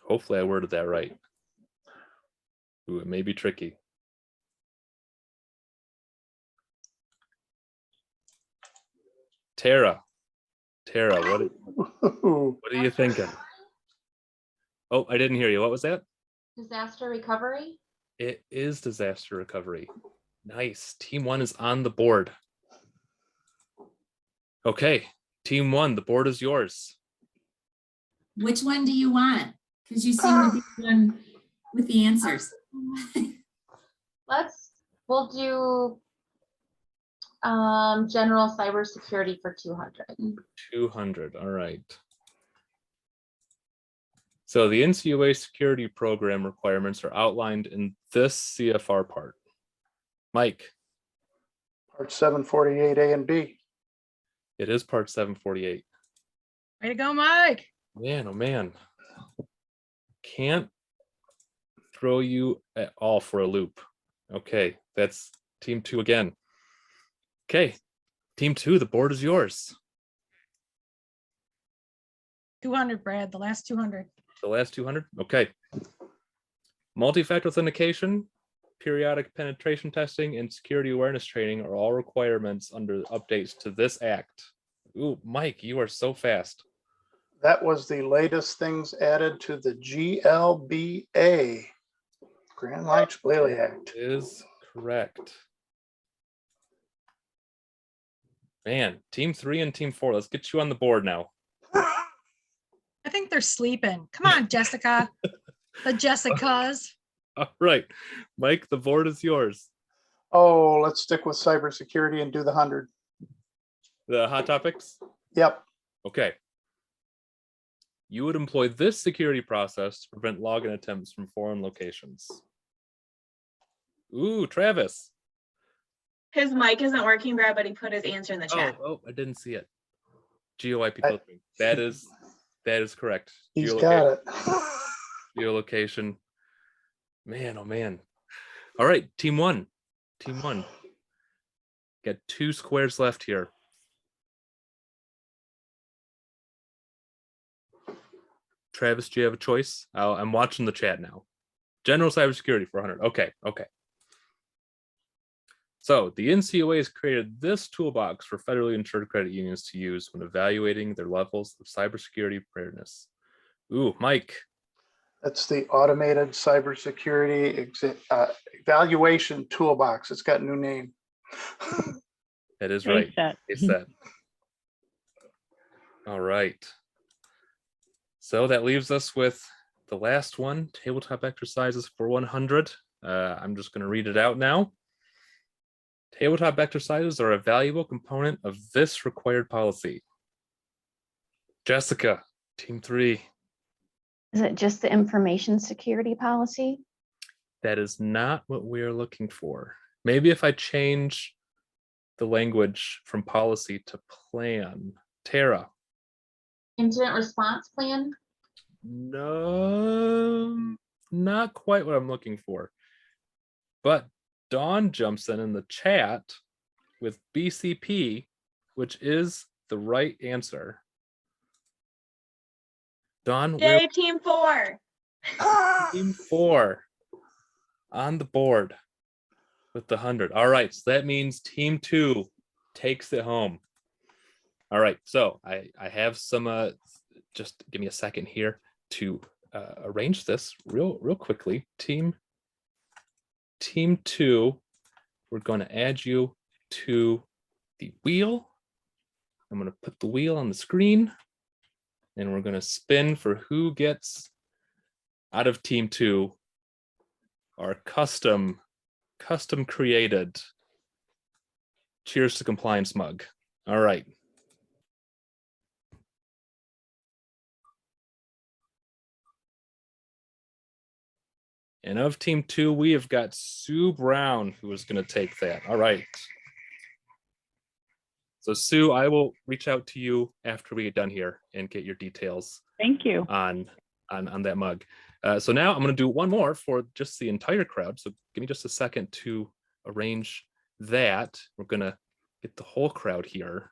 Hopefully I worded that right. Ooh, it may be tricky. Tara, Tara, what are you thinking? Oh, I didn't hear you. What was that? Disaster recovery. It is disaster recovery. Nice. Team 1 is on the board. Okay, Team 1, the board is yours. Which one do you want? Because you seem to be the one with the answers. We'll do general cybersecurity for 200. 200, all right. So the NCUA security program requirements are outlined in this CFR part. Mike. Part 748 A and B. It is part 748. Way to go, Mike. Man, oh man. Can't throw you at all for a loop. Okay, that's team 2 again. Okay, team 2, the board is yours. 200, Brad, the last 200. The last 200, okay. Multi-factor authentication, periodic penetration testing, and security awareness training are all requirements under updates to this act. Ooh, Mike, you are so fast. That was the latest things added to the GLBA, Grand Lakes Bailey Act. Is correct. Man, team 3 and team 4, let's get you on the board now. I think they're sleeping. Come on, Jessica. The Jessicas. All right, Mike, the board is yours. Oh, let's stick with cybersecurity and do the 100. The hot topics? Yep. Okay. You would employ this security process to prevent login attempts from foreign locations. Ooh, Travis. His mic isn't working, Brad, but he put his answer in the chat. Oh, I didn't see it. GeoIP filtering. That is correct. He's got it. Geolocation. Man, oh man. All right, team 1. Team 1. Got 2 squares left here. Travis, do you have a choice? I'm watching the chat now. General cybersecurity for 100. Okay. So the NCOA has created this toolbox for federally insured credit unions to use when evaluating their levels of cybersecurity preparedness. Ooh, Mike. That's the automated cybersecurity evaluation toolbox. It's got a new name. That is right. ASET. All right. So that leaves us with the last one, tabletop exercises for 100. I'm just going to read it out now. Tabletop exercises are a valuable component of this required policy. Jessica, team 3. Is it just the information security policy? That is not what we are looking for. Maybe if I change the language from policy to plan. Tara. Incident response plan. No, not quite what I'm looking for. But Dawn jumps in the chat with BCP, which is the right answer. Dawn, Yay, team 4. Team 4 on the board with the 100. All right, so that means team 2 takes it home. All right, so I have some, just give me a second here to arrange this real quickly. Team 2, we're going to add you to the wheel. I'm going to put the wheel on the screen, and we're going to spin for who gets out of team 2 our custom created Cheers to Compliance mug. All right. And of team 2, we have got Sue Brown, who is going to take that. All right. So Sue, I will reach out to you after we get done here and get your details. Thank you. On that mug. So now I'm going to do one more for just the entire crowd. So give me just a second to arrange that. We're going to get the whole crowd here.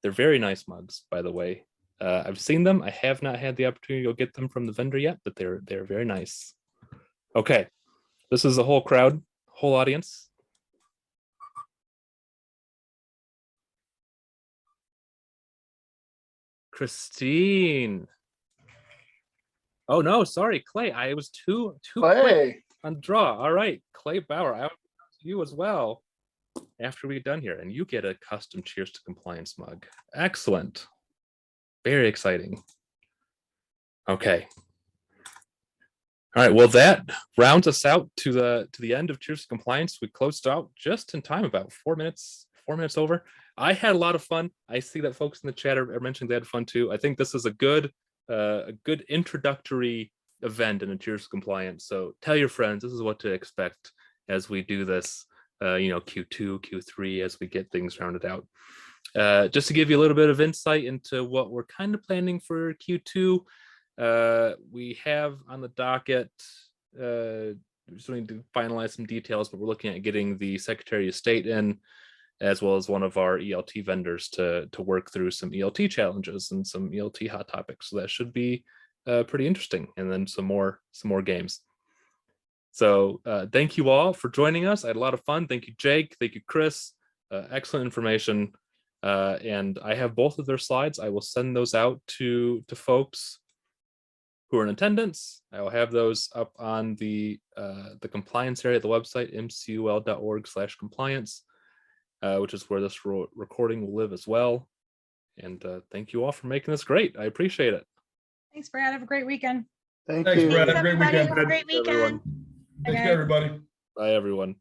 They're very nice mugs, by the way. I've seen them. I have not had the opportunity to go get them from the vendor yet, but they're very nice. Okay, this is the whole crowd, whole audience. Christine. Oh no, sorry, Clay. I was too quick Hey, on the draw. All right, Clay Bauer, I will to you as well after we're done here, and you get a custom Cheers to Compliance mug. Excellent. Very exciting. Okay. All right. Well, that rounds us out to the end of Cheers to Compliance. We closed out just in time, about 4 minutes over. I had a lot of fun. I see that folks in the chat are mentioning they had fun too. I think this is a good introductory event in a Cheers to Compliance. So tell your friends this is what to expect as we do this. Q2, Q3 as we get things rounded out. Just to give you a little bit of insight into what we're kind of planning for Q2. We have on the docket, we just need to finalize some details, but we're looking at getting the Secretary of State in, as well as one of our ELT vendors to work through some ELT challenges and some ELT hot topics. So that should be pretty interesting. And then some more games. So thank you all for joining us. I had a lot of fun. Thank you, Jake. Thank you, Chris. Excellent information. And I have both of their slides. I will send those out to folks who are in attendance. I will have those up on the compliance area of the website, mcul.org/compliance, which is where this recording will live as well. And thank you all for making this great. I appreciate it. Thanks, Brad. Have a great weekend. thank Thanks, you. Brad. Thanks, Have a great everybody. weekend. Have a great Everyone. weekend. Take care, everybody. Bye, everyone.